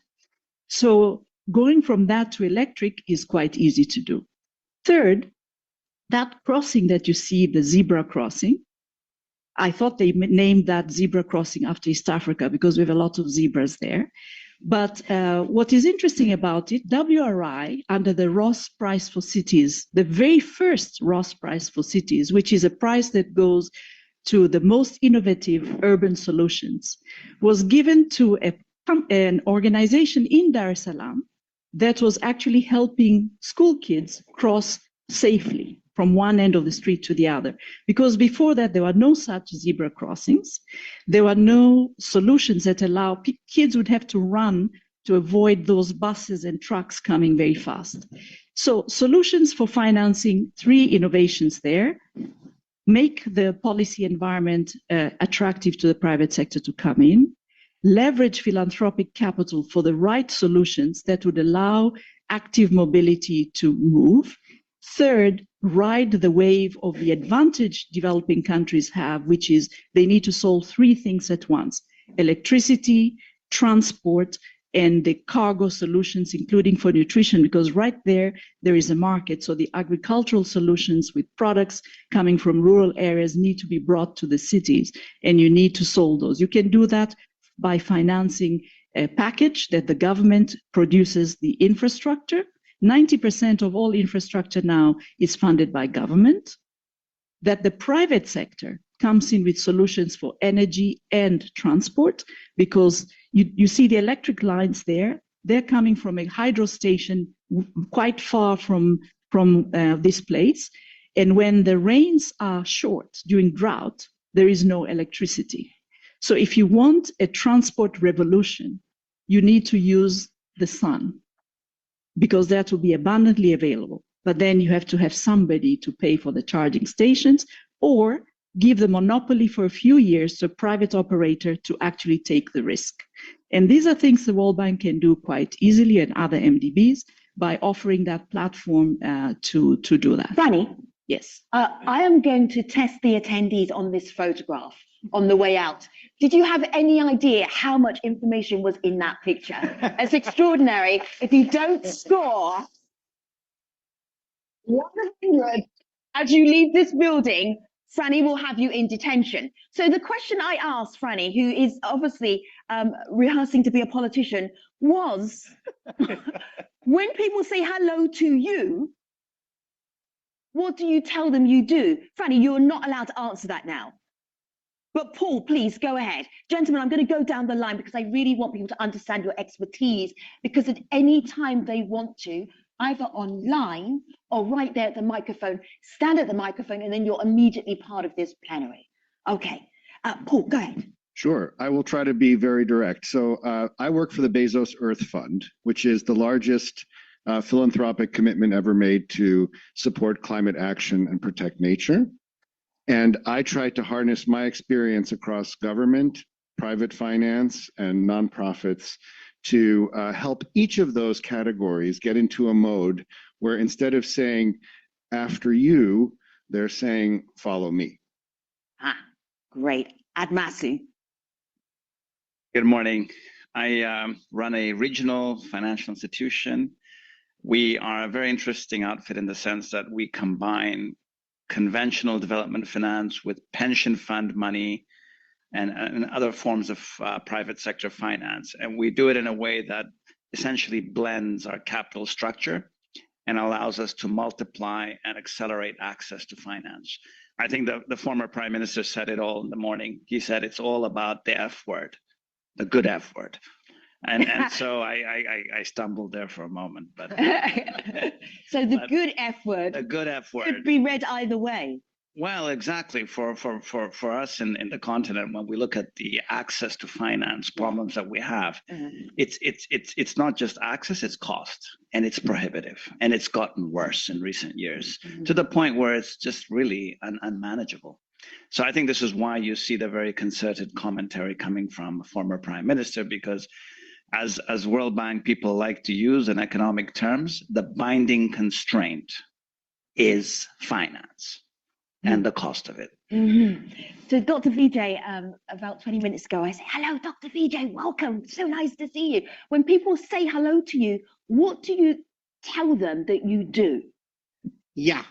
So going from that to electric is quite easy to do. Third, that crossing that you see, the zebra crossing, I thought they named that zebra crossing after East Africa because we have a lot of zebras there. But what is interesting about it, WRI, under the Ross Prize for Cities, the very first Ross Prize for Cities, which is a prize that goes to the most innovative urban solutions, was given to an organization in Dar es Salaam that was actually helping school kids cross safely from one end of the street to the other. Because before that, there were no such zebra crossings. There were no solutions that allow kids would have to run to avoid those buses and trucks coming very fast. So solutions for financing, three innovations there. Make the policy environment attractive to the private sector to come in, leverage philanthropic capital for the right solutions that would allow active mobility to move, Third, ride the wave of the advantage developing countries have, which is they need to solve three things at once: electricity, transport, and the cargo solutions, including for nutrition, because right there is a market. So the agricultural solutions with products coming from rural areas need to be brought to the cities, and you need to solve those. You can do that by financing a package that the government produces the infrastructure. 90% of all infrastructure now is funded by government, that the private sector comes in with solutions for energy and transport, because you see the electric lines there, they're coming from a hydro station quite far from this place. And when the rains are short during drought, there is no electricity. So if you want a transport revolution, you need to use the sun, because that will be abundantly available. But then you have to have somebody to pay for the charging stations, or give the monopoly for a few years to a private operator to actually take the risk. And these are things the World Bank can do quite easily, and other MDBs, by offering that platform to do that. Franny, Yes. I am going to test the attendees on this photograph on the way out. Did you have any idea how much information was in that picture? It's extraordinary. If you don't score 100 as you leave this building, Franny will have you in detention. So the question I asked Franny, who is obviously rehearsing to be a politician, was when people say hello to you, what do you tell them you do? Franny, you're not allowed to answer that now. But Paul, please go ahead. Gentlemen, I'm going to go down the line because I really want people to understand your expertise, because at any time they want to, either online or right there at the microphone, stand at the microphone, and then you're immediately part of this plenary. Okay, Paul, go ahead. Sure, I will try to be very direct. So I work for the Bezos Earth Fund, which is the largest philanthropic commitment ever made to support climate action and protect nature. And I try to harness my experience across government, private finance, and nonprofits to help each of those categories get into a mode where instead of saying, after you, they're saying, follow me. Ah, great. Admasu. Good morning. I run a regional financial institution. We are a very interesting outfit in the sense that we combine conventional development finance with pension fund money and other forms of private sector finance. And we do it in a way that essentially blends our capital structure and allows us to multiply and accelerate access to finance. I think the former Prime Minister said it all in the morning. He said it's all about the F word, the good F word. And so I stumbled there for a moment. But So the good F word. The good F word Could be read either way. Well, exactly. For us in the continent, when we look at the access to finance problems that we have, it's not just access, it's cost, and it's prohibitive, and it's gotten worse in recent years to the point where it's just really unmanageable. So I think this is why you see the very concerted commentary coming from a former prime minister, because as World Bank people like to use in economic terms, the binding constraint is finance and the cost of it. So Dr. Vijay, about 20 minutes ago, I said, hello, Dr. Vijay, welcome. So nice to see you. When people say hello to you, what do you tell them that you do? Yeah,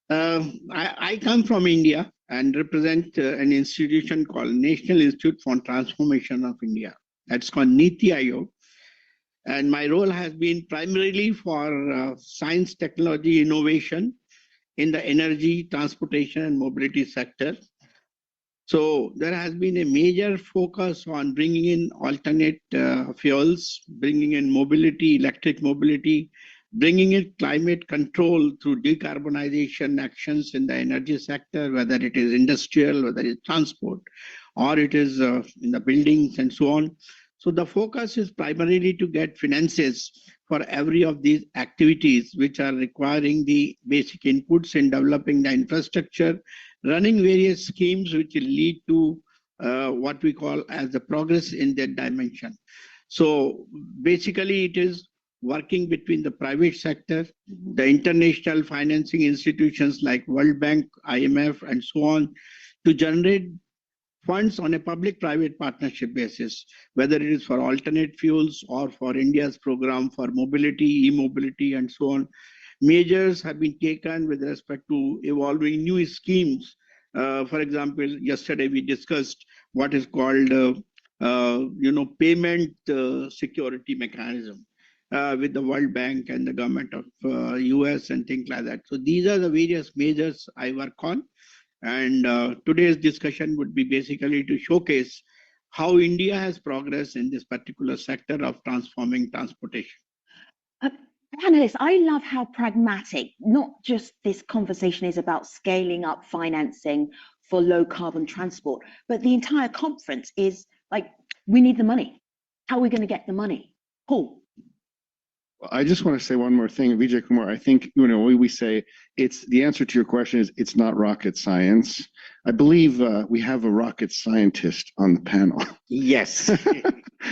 I come from India and represent an institution called National Institute for Transformation of India. That's called Niti Aayog. And my role has been primarily for science, technology, innovation in the energy, transportation, and mobility sector. So there has been a major focus on bringing in alternate fuels, bringing in mobility, electric mobility, bringing in climate control through decarbonization actions in the energy sector, whether it is industrial, whether it's transport, or it is in the buildings and so on. So the focus is primarily to get finances for every of these activities, which are requiring the basic inputs in developing the infrastructure, running various schemes which will lead to what we call as the progress in that dimension. So basically it is working between the private sector, the international financing institutions like World Bank, IMF, and so on, to generate funds on a public-private partnership basis, whether it is for alternate fuels or for India's program for mobility, e-mobility, and so on. Measures have been taken with respect to evolving new schemes. For example, yesterday we discussed what is called, payment security mechanism with the World Bank and the government of US and things like that. So these are the various measures I work on. And today's discussion would be basically to showcase how India has progressed in this particular sector of transforming transportation. Panelists, I love how pragmatic, not just this conversation is about scaling up financing for low carbon transport, but the entire conference is like, we need the money. How are we going to get the money? Paul. I just want to say one more thing, Vijay Kumar. I think, we say it's the answer to your question is it's not rocket science. I believe we have a rocket scientist on the panel. Yes.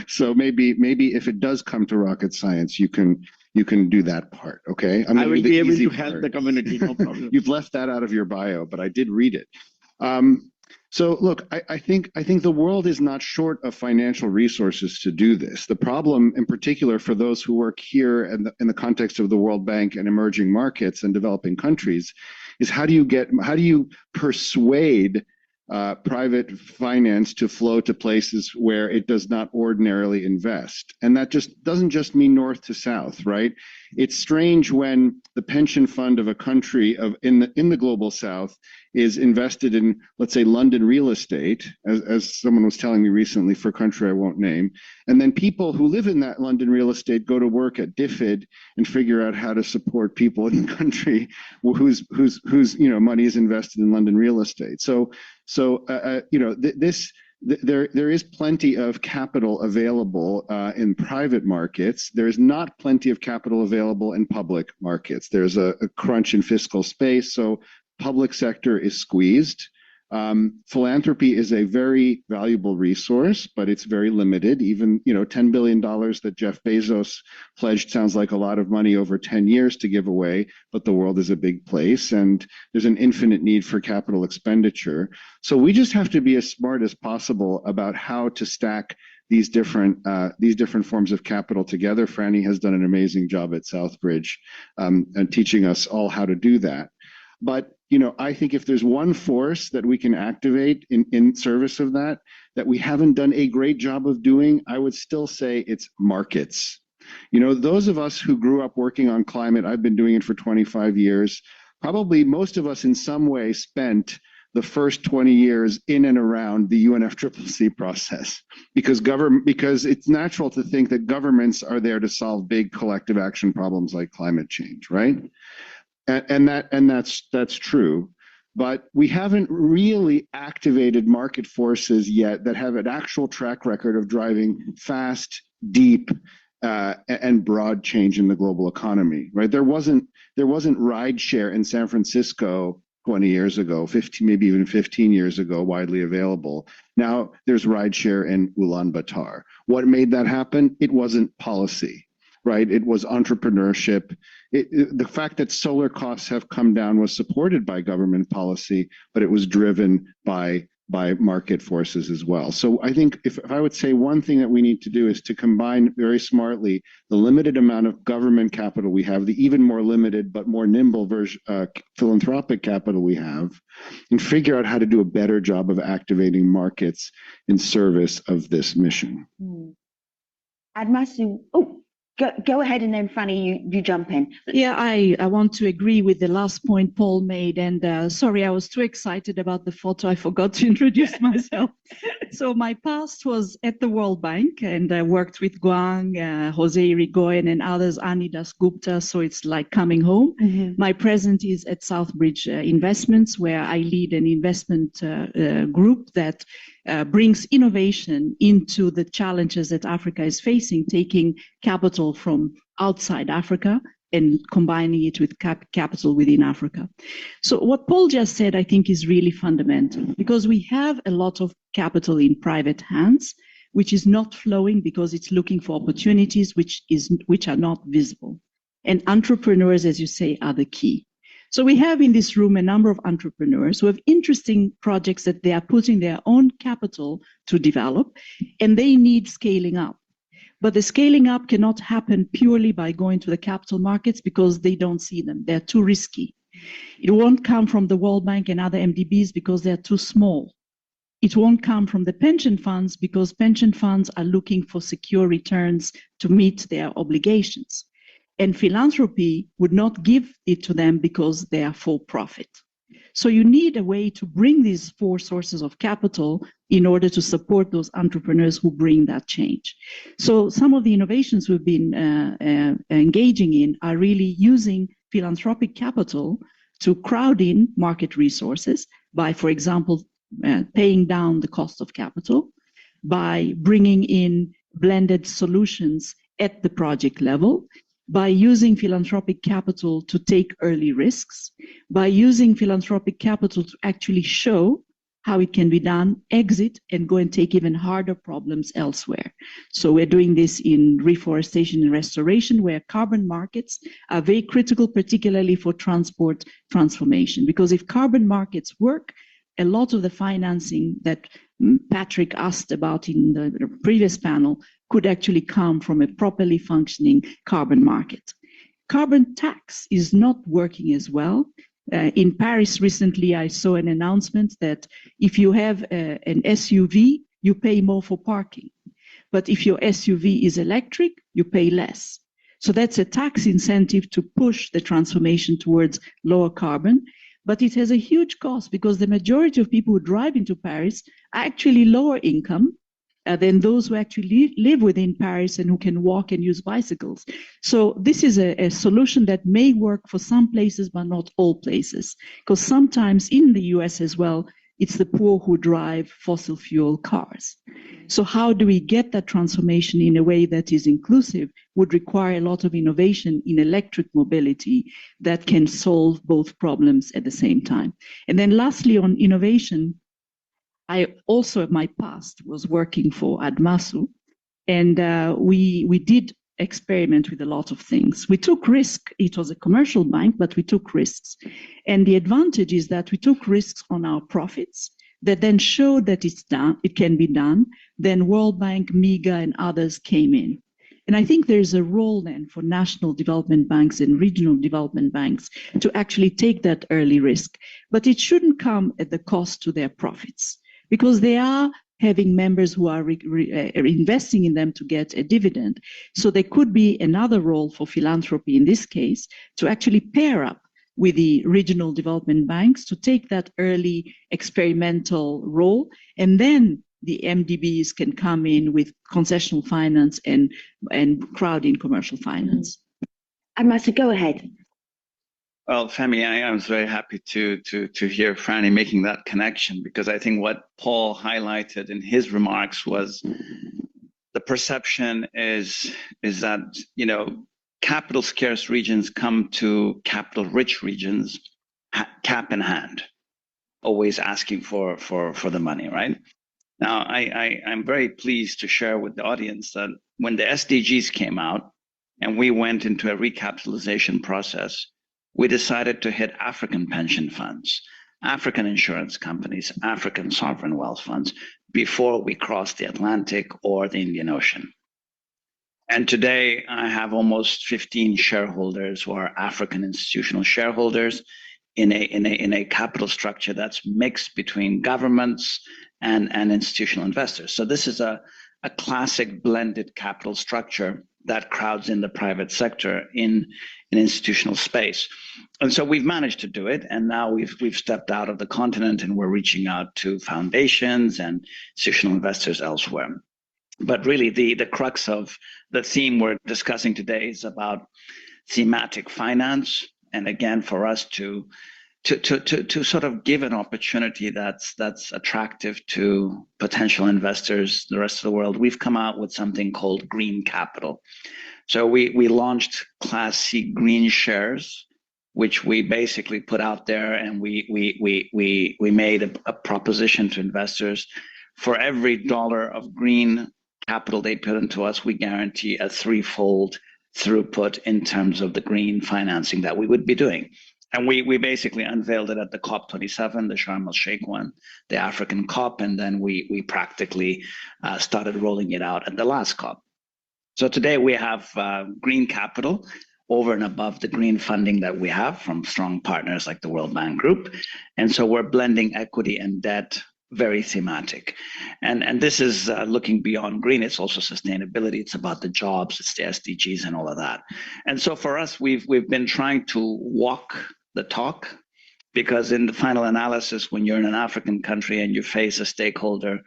So maybe if it does come to rocket science, you can do that part. Okay. I will be able to help the community. No problem. You've left that out of your bio, but I did read it. So look, I think the world is not short of financial resources to do this. The problem, in particular, for those who work here in the context of the World Bank and emerging markets and developing countries, is how do you persuade private finance to flow to places where it does not ordinarily invest? And that doesn't just mean north to south, right? It's strange when the pension fund of a country in the global south is invested in, let's say, London real estate, as someone was telling me recently for a country I won't name, and then people who live in that London real estate go to work at DFID and figure out how to support people in the country whose money is invested in London real estate. There is plenty of capital available in private markets. There's not plenty of capital available in public markets. There's a crunch in fiscal space, so public sector is squeezed. Philanthropy is a very valuable resource, but it's very limited. Even, $10 billion that Jeff Bezos pledged sounds like a lot of money over 10 years to give away, but the world is a big place and there's an infinite need for capital expenditure. So we just have to be as smart as possible about how to stack these different forms of capital together. Franny has done an amazing job at Southbridge and teaching us all how to do that. But I think if there's one force that we can activate in service of that we haven't done a great job of doing, I would still say it's markets. Those of us who grew up working on climate, I've been doing it for 25 years, probably most of us in some way spent the first 20 years in and around the UNFCCC process, because it's natural to think that governments are there to solve big collective action problems like climate change, right? And that's true, but we haven't really activated market forces yet that have an actual track record of driving fast, deep, and broad change in the global economy, right? There wasn't rideshare in San Francisco 20 years ago, 15, maybe even 15 years ago, widely available. Now there's rideshare in Ulaanbaatar. What made that happen? It wasn't policy. Right? It was entrepreneurship. The fact that solar costs have come down was supported by government policy, but it was driven by market forces as well. So I think if I would say one thing that we need to do is to combine very smartly the limited amount of government capital we have, the even more limited but more nimble philanthropic capital we have, and figure out how to do a better job of activating markets in service of this mission. Admasu, Go ahead, and then Franny, you jump in. Yeah, I want to agree with the last point Paul made. And sorry, I was too excited about the photo. I forgot to introduce myself. So my past was at the World Bank, and I worked with Guang, Jose Irigoyen, and others, Ani Dasgupta. So it's like coming home. Mm-hmm. My present is at Southbridge Investments, where I lead an investment group that brings innovation into the challenges that Africa is facing, taking capital from outside Africa and combining it with capital within Africa. So what Paul just said, I think, is really fundamental, because we have a lot of capital in private hands, which is not flowing because it's looking for opportunities which are not visible. And entrepreneurs, as you say, are the key. So we have in this room a number of entrepreneurs who have interesting projects that they are putting their own capital to develop, and they need scaling up. But the scaling up cannot happen purely by going to the capital markets because they don't see them. They're too risky. It won't come from the World Bank and other MDBs because they're too small. It won't come from the pension funds because pension funds are looking for secure returns to meet their obligations. And philanthropy would not give it to them because they are for profit. So you need a way to bring these four sources of capital in order to support those entrepreneurs who bring that change. So some of the innovations we've been engaging in are really using philanthropic capital to crowd in market resources by, for example, paying down the cost of capital, by bringing in blended solutions at the project level, by using philanthropic capital to take early risks, by using philanthropic capital to actually show how it can be done, exit, and go and take even harder problems elsewhere. So we're doing this in reforestation and restoration, where carbon markets are very critical, particularly for transport transformation. Because if carbon markets work, a lot of the financing that Patrick asked about in the previous panel could actually come from a properly functioning carbon market. Carbon tax is not working as well. In Paris recently, I saw an announcement that if you have an SUV, you pay more for parking. But if your SUV is electric, you pay less. So that's a tax incentive to push the transformation towards lower carbon. But it has a huge cost because the majority of people who drive into Paris are actually lower income than those who actually live within Paris and who can walk and use bicycles. So this is a solution that may work for some places, but not all places. Because sometimes in the US as well, it's the poor who drive fossil fuel cars. So how do we get that transformation in a way that is inclusive would require a lot of innovation in electric mobility that can solve both problems at the same time. And then lastly, on innovation, I also, in my past, was working for Admasu, and we did experiment with a lot of things. We took risk. It was a commercial bank, but we took risks. And the advantage is that we took risks on our profits that then showed that it's done, it can be done. Then World Bank, MIGA, and others came in. And I think there's a role then for national development banks and regional development banks to actually take that early risk. But it shouldn't come at the cost to their profits, because they are having members who are investing in them to get a dividend. So there could be another role for philanthropy in this case to actually pair up with the regional development banks to take that early experimental role, and then the MDBs can come in with concessional finance and crowd in commercial finance. Admasu, go ahead. Well, Femi, I was very happy to hear Franny making that connection, because I think what Paul highlighted in his remarks was the perception is that, you know, capital scarce regions come to capital rich regions cap in hand, always asking for the money, right? Now, I'm very pleased to share with the audience that when the SDGs came out and we went into a recapitalization process, we decided to hit African pension funds, African insurance companies, African sovereign wealth funds before we crossed the Atlantic or the Indian Ocean. And today I have almost 15 shareholders who are African institutional shareholders in a capital structure that's mixed between governments and institutional investors. So this is a classic blended capital structure that crowds in the private sector in an institutional space. And so we've managed to do it. And now we've stepped out of the continent and we're reaching out to foundations and institutional investors elsewhere. But really the crux of the theme we're discussing today is about thematic finance. And again, for us to sort of give an opportunity that's attractive to potential investors, the rest of the world, we've come out with something called Green Capital. So we launched Class C green shares, which we basically put out there, and we made a proposition to investors. For every $1 of green capital they put into us, we guarantee a threefold throughput in terms of the green financing that we would be doing. And we basically unveiled it at the COP27, the Sharm el-Sheikh one, the African COP, and then we practically started rolling it out at the last COP. So today we have green capital over and above the green funding that we have from strong partners like the World Bank Group. And so we're blending equity and debt, very thematic. And this is looking beyond green. It's also sustainability. It's about the jobs, it's the SDGs and all of that. And so for us, we've been trying to walk the talk, because in the final analysis, when you're in an African country and you face a stakeholder,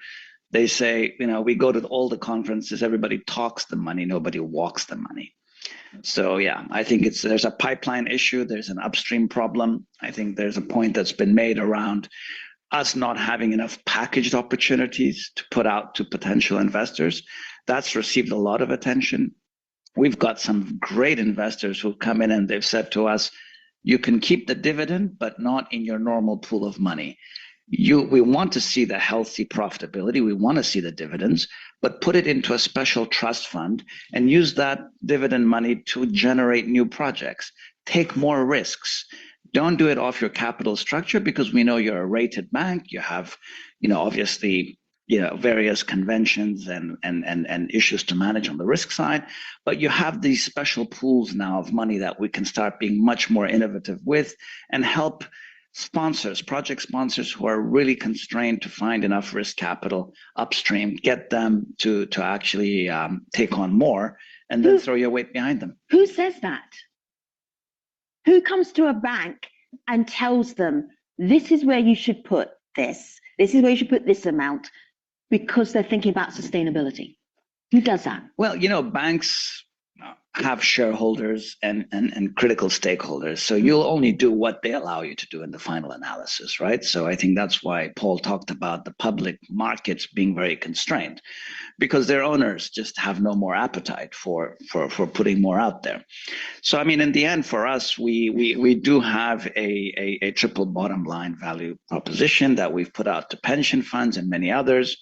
they say, we go to all the conferences, everybody talks the money, nobody walks the money. So yeah, I think there's a pipeline issue, there's an upstream problem. I think there's a point that's been made around us not having enough packaged opportunities to put out to potential investors. That's received a lot of attention. We've got some great investors who've come in and they've said to us, you can keep the dividend, but not in your normal pool of money. We want to see the healthy profitability. We want to see the dividends, but put it into a special trust fund and use that dividend money to generate new projects. Take more risks. Don't do it off your capital structure, because we know you're a rated bank. You have, obviously, various conventions and issues to manage on the risk side, but you have these special pools now of money that we can start being much more innovative with and help sponsors, project sponsors who are really constrained to find enough risk capital upstream, get them to actually take on more and then throw your weight behind them. Who says that? Who comes to a bank and tells them, this is where you should put this is where you should put this amount, because they're thinking about sustainability? Who does that? Well, banks have shareholders and critical stakeholders. So you'll only do what they allow you to do in the final analysis, right? So I think that's why Paul talked about the public markets being very constrained, because their owners just have no more appetite for putting more out there. So, I mean, in the end, for us, we do have a triple bottom line value proposition that we've put out to pension funds and many others.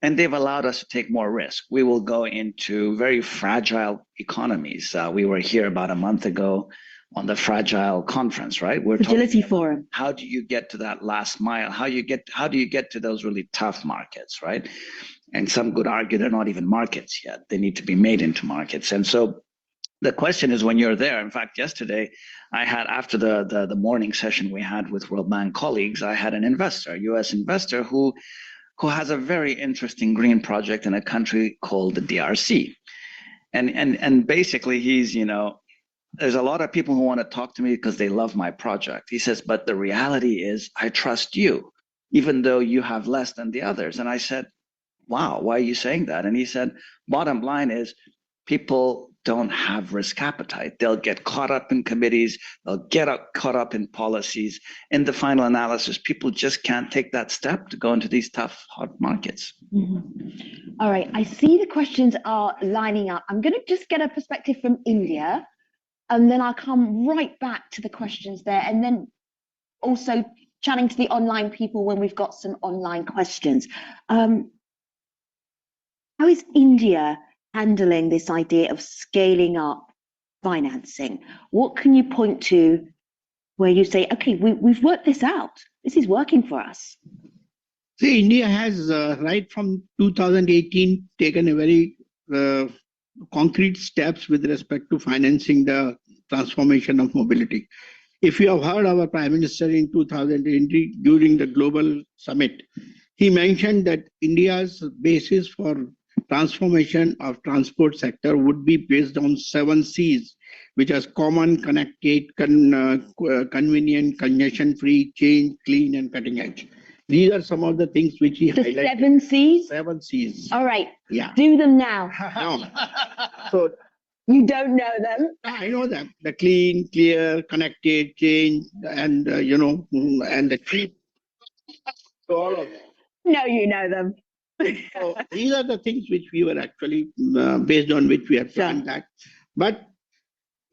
And they've allowed us to take more risk. We will go into very fragile economies. We were here about a month ago on the Fragile Conference, right? We're Fragility Forum. How do you get to that last mile? How do you get to those really tough markets, right? And some could argue they're not even markets yet. They need to be made into markets. And so the question is, when you're there, in fact, yesterday, I had, after the morning session we had with World Bank colleagues, I had an investor, a US investor who has a very interesting green project in a country called the DRC. And basically he's, there's a lot of people who want to talk to me because they love my project. He says, but the reality is I trust you, even though you have less than the others. And I said, wow, why are you saying that? And he said, bottom line is people don't have risk appetite. They'll get caught up in committees. They'll get caught up in policies. In the final analysis, people just can't take that step to go into these tough, hot markets. Mm-hmm. All right, I see the questions are lining up. I'm going to just get a perspective from India, and then I'll come right back to the questions there, and then also chatting to the online people when we've got some online questions. How is India handling this idea of scaling up financing? What can you point to where you say, okay, we've worked this out. This is working for us? See, India has, right from 2018, taken a very concrete steps with respect to financing the transformation of mobility. If you have heard our Prime Minister in 2020 during the global summit, he mentioned that India's basis for transformation of transport sector would be based on 7 C's, which are common, connected, convenient, congestion-free, change, clean, and cutting edge. These are some of the things which he highlighted. The 7 C's? 7 C's. All right. Yeah. Do them now. No. So you don't know them? I know them. The clean, clear, connected, change, and and the cheap. So all of them. No, you know them. So these are the things which we were actually based on which we have planned that. But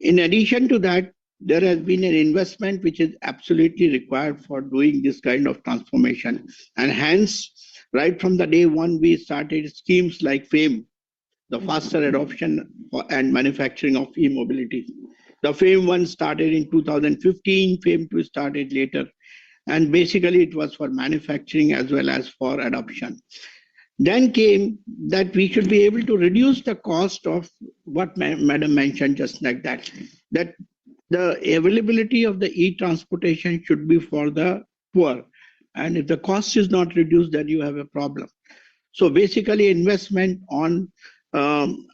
in addition to that, there has been an investment which is absolutely required for doing this kind of transformation. And hence, right from the day one, we started schemes like FAME, the faster adoption and manufacturing of e-mobility. The FAME 1 started in 2015, FAME 2 started later. And basically it was for manufacturing as well as for adoption. Then came that we should be able to reduce the cost of what Madam mentioned just like that the availability of the e-transportation should be for the poor. And if the cost is not reduced, then you have a problem. So basically investment on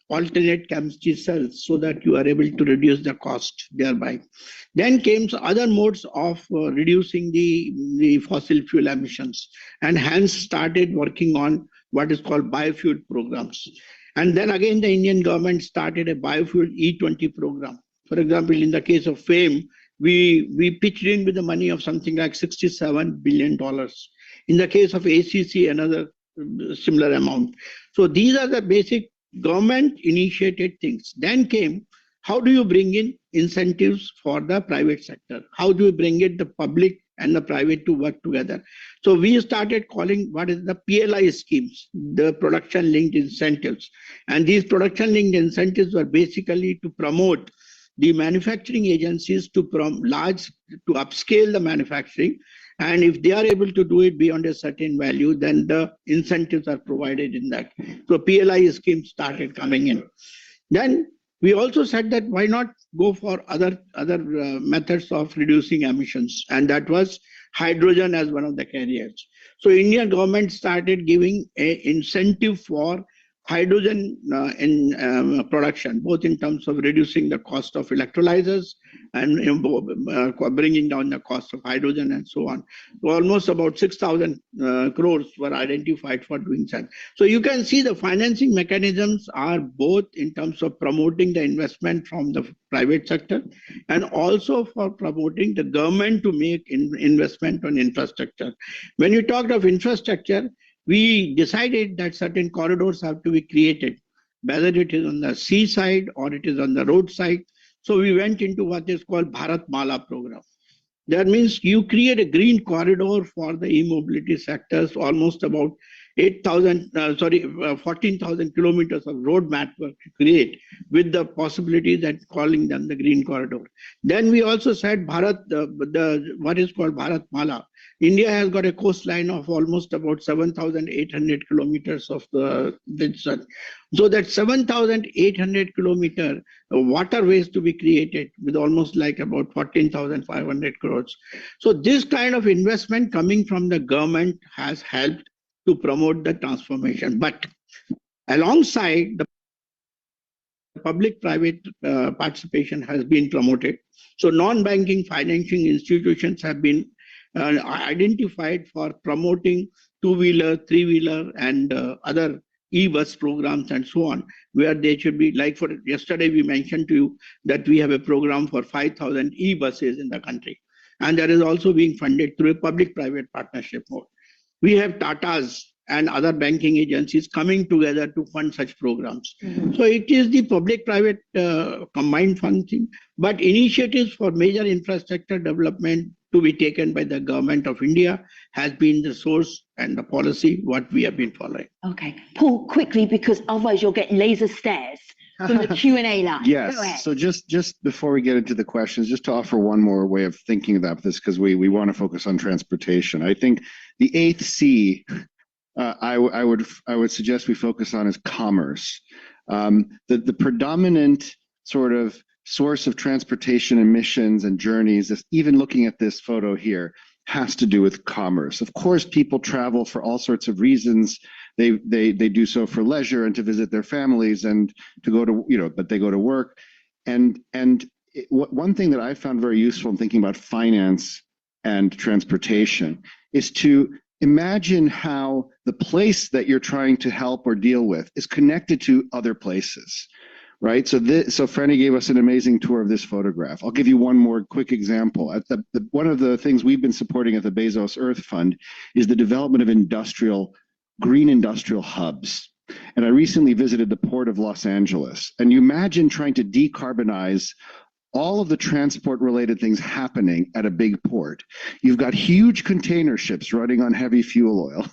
alternate chemistry cells so that you are able to reduce the cost thereby. Then came other modes of reducing the fossil fuel emissions, and hence started working on what is called biofuel programs. And then again, the Indian government started a biofuel E20 program. For example, in the case of FAME, we pitched in with the money of something like $67 billion. In the case of ACC, another similar amount. So these are the basic government initiated things. Then came, how do you bring in incentives for the private sector? How do you bring in the public and the private to work together? So we started calling what is the PLI schemes, the production linked incentives. And these production linked incentives were basically to promote the manufacturing agencies to upscale the manufacturing. And if they are able to do it beyond a certain value, then the incentives are provided in that. So PLI schemes started coming in. Then we also said that why not go for other methods of reducing emissions, and that was hydrogen as one of the carriers. So Indian government started giving an incentive for hydrogen in production, both in terms of reducing the cost of electrolyzers and bringing down the cost of hydrogen and so on. So almost about 6,000 crores were identified for doing that. So you can see the financing mechanisms are both in terms of promoting the investment from the private sector and also for promoting the government to make investment on infrastructure. When you talked of infrastructure, we decided that certain corridors have to be created, whether it is on the sea side or it is on the road side. So we went into what is called Bharat Mala program. That means you create a green corridor for the e-mobility sectors, almost about 14,000 kilometers of road network to create, with the possibility that calling them the green corridor. Then we also said Bharat, what is called Bharat Mala. India has got a coastline of almost about 7,800 kilometers of the sun. So that 7,800 kilometer waterways to be created with almost like about 14,500 crores. So this kind of investment coming from the government has helped to promote the transformation. But alongside, the public-private participation has been promoted. So non-banking financing institutions have been identified for promoting two-wheeler, three-wheeler, and other e-bus programs and so on, where they should be, like for yesterday we mentioned to you that we have a program for 5,000 e-buses in the country. And that is also being funded through a public-private partnership mode. We have Tata's and other banking agencies coming together to fund such programs. So it is the public-private combined funding, but initiatives for major infrastructure development to be taken by the government of India has been the source and the policy what we have been following. Okay, Paul, quickly, because otherwise you'll get laser stares from the Q&A line. Yes. So just before we get into the questions, just to offer one more way of thinking about this, because we want to focus on transportation. I think the 8th C, I would suggest we focus on is commerce. The predominant sort of source of transportation emissions and journeys, even looking at this photo here, has to do with commerce. Of course, people travel for all sorts of reasons. They do so for leisure and to visit their families and to go to, but they go to work. And one thing that I found very useful in thinking about finance and transportation is to imagine how the place that you're trying to help or deal with is connected to other places, right? So Franny gave us an amazing tour of this photograph. I'll give you one more quick example. One of the things we've been supporting at the Bezos Earth Fund is the development of green industrial hubs. And I recently visited the port of Los Angeles. And you imagine trying to decarbonize all of the transport-related things happening at a big port. You've got huge container ships running on heavy fuel oil,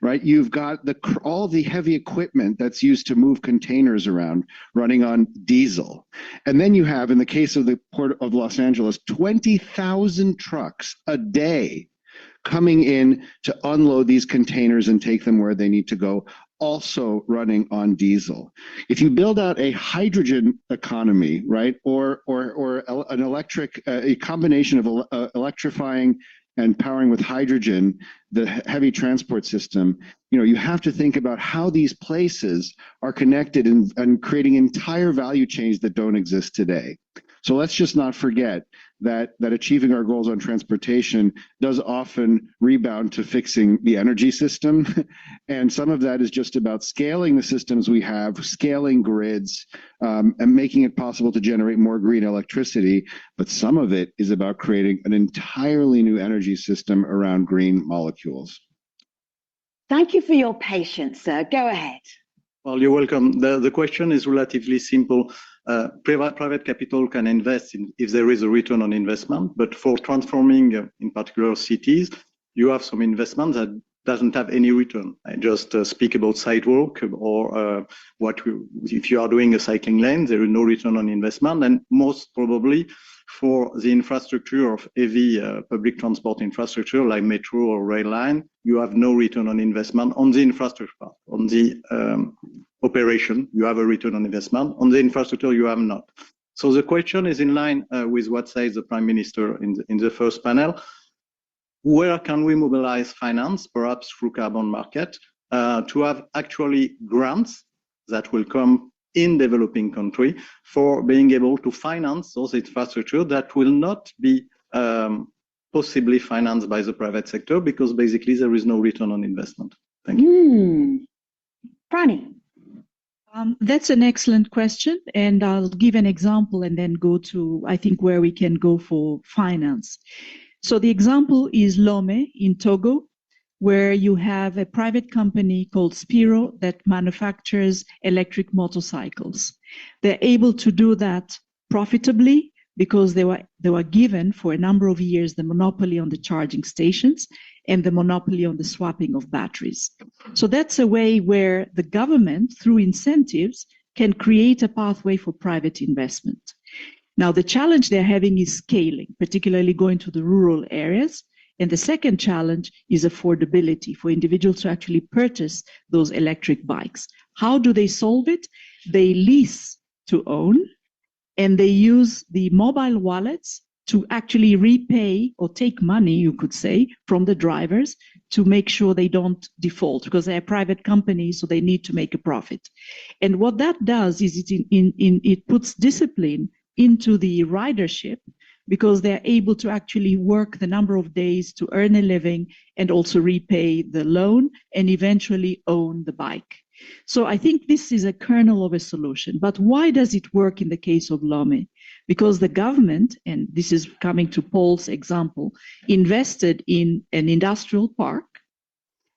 right? You've got all the heavy equipment that's used to move containers around running on diesel. And then you have, in the case of the Port of Los Angeles, 20,000 trucks a day coming in to unload these containers and take them where they need to go, also running on diesel. If you build out a hydrogen economy, right, or an electric, a combination of electrifying and powering with hydrogen, the heavy transport system, you have to think about how these places are connected and creating entire value chains that don't exist today. So let's just not forget that achieving our goals on transportation does often rebound to fixing the energy system. And some of that is just about scaling the systems we have, scaling grids, and making it possible to generate more green electricity. But some of it is about creating an entirely new energy system around green molecules. Thank you for your patience, sir. Go ahead. Well, you're welcome. The question is relatively simple. Private capital can invest if there is a return on investment, but for transforming, in particular, cities, you have some investment that doesn't have any return. I just speak about sidewalk or if you are doing a cycling lane, there is no return on investment, and most probably for the infrastructure of heavy public transport infrastructure like metro or rail line, you have no return on investment on the infrastructure part. On the operation, you have a return on investment. On the infrastructure, you have not. So the question is in line with what says the Prime Minister in the first panel. Where can we mobilize finance, perhaps through carbon market, to have actually grants that will come in developing country for being able to finance those infrastructure that will not be possibly financed by the private sector because basically there is no return on investment. Thank you. Franny. That's an excellent question, and I'll give an example and then go to, I think, where we can go for finance. So the example is Lomé in Togo, where you have a private company called Spiro that manufactures electric motorcycles. They're able to do that profitably because they were given for a number of years the monopoly on the charging stations and the monopoly on the swapping of batteries. So that's a way where the government, through incentives, can create a pathway for private investment. Now, the challenge they're having is scaling, particularly going to the rural areas. And the second challenge is affordability for individuals to actually purchase those electric bikes. How do they solve it? They lease to own, and they use the mobile wallets to actually repay or take money, you could say, from the drivers to make sure they don't default because they're a private company, so they need to make a profit. And what that does is it puts discipline into the ridership because they're able to actually work the number of days to earn a living and also repay the loan and eventually own the bike. So I think this is a kernel of a solution. But why does it work in the case of Lomé? Because the government, and this is coming to Paul's example, invested in an industrial park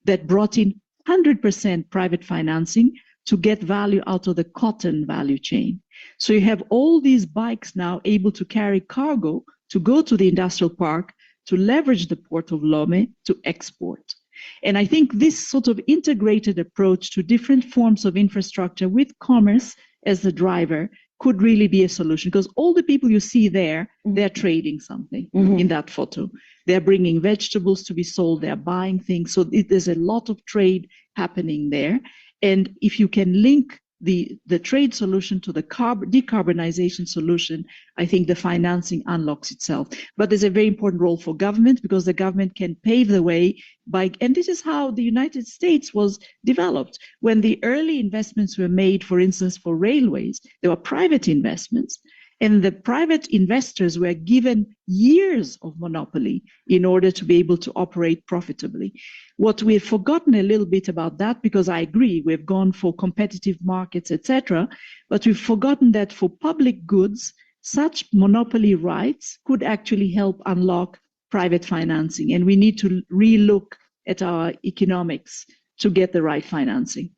that brought in 100% private financing to get value out of the cotton value chain. So you have all these bikes now able to carry cargo to go to the industrial park to leverage the port of Lomé to export. And I think this sort of integrated approach to different forms of infrastructure with commerce as the driver could really be a solution because all the people you see there, they're trading something in that photo. They're bringing vegetables to be sold, they're buying things. So there's a lot of trade happening there. And if you can link the trade solution to the decarbonization solution, I think the financing unlocks itself. But there's a very important role for government because the government can pave the way and this is how the United States was developed. When the early investments were made, for instance, for railways, there were private investments. And the private investors were given years of monopoly in order to be able to operate profitably. What we've forgotten a little bit about that, because I agree, we've gone for competitive markets, etc., but we've forgotten that for public goods, such monopoly rights could actually help unlock private financing. And we need to relook at our economics to get the right financing.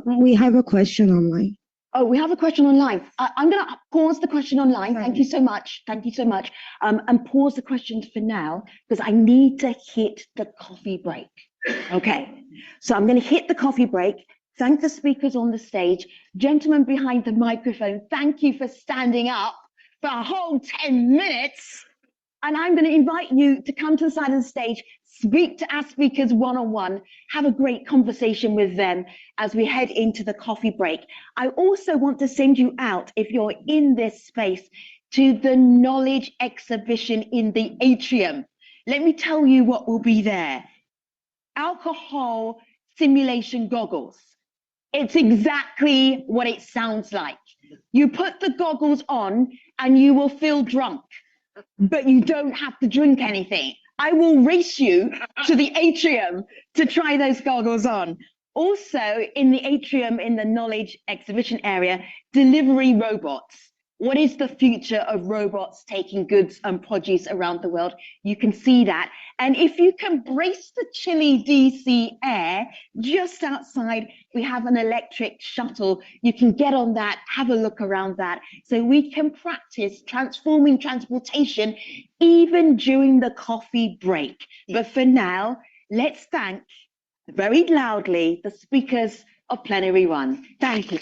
We have a question online. Oh, we have a question online. I'm going to pause the question online. Thank you so much. Thank you so much. And pause the questions for now because I need to hit the coffee break. Okay, so I'm going to hit the coffee break. Thank the speakers on the stage. Gentlemen behind the microphone, thank you for standing up for a whole 10 minutes. And I'm going to invite you to come to the side of the stage, speak to our speakers one-on-one, have a great conversation with them as we head into the coffee break. I also want to send you out, if you're in this space, to the knowledge exhibition in the atrium. Let me tell you what will be there. Alcohol simulation goggles. It's exactly what it sounds like. You put the goggles on and you will feel drunk, but you don't have to drink anything. I will race you to the atrium to try those goggles on. Also in the atrium, in the knowledge exhibition area, delivery robots. What is the future of robots taking goods and produce around the world? You can see that. And if you can brace the chilly DC air, just outside, we have an electric shuttle. You can get on that, have a look around that. So we can practice transforming transportation even during the coffee break. But for now, let's thank very loudly the speakers of Plenary One. Thank you.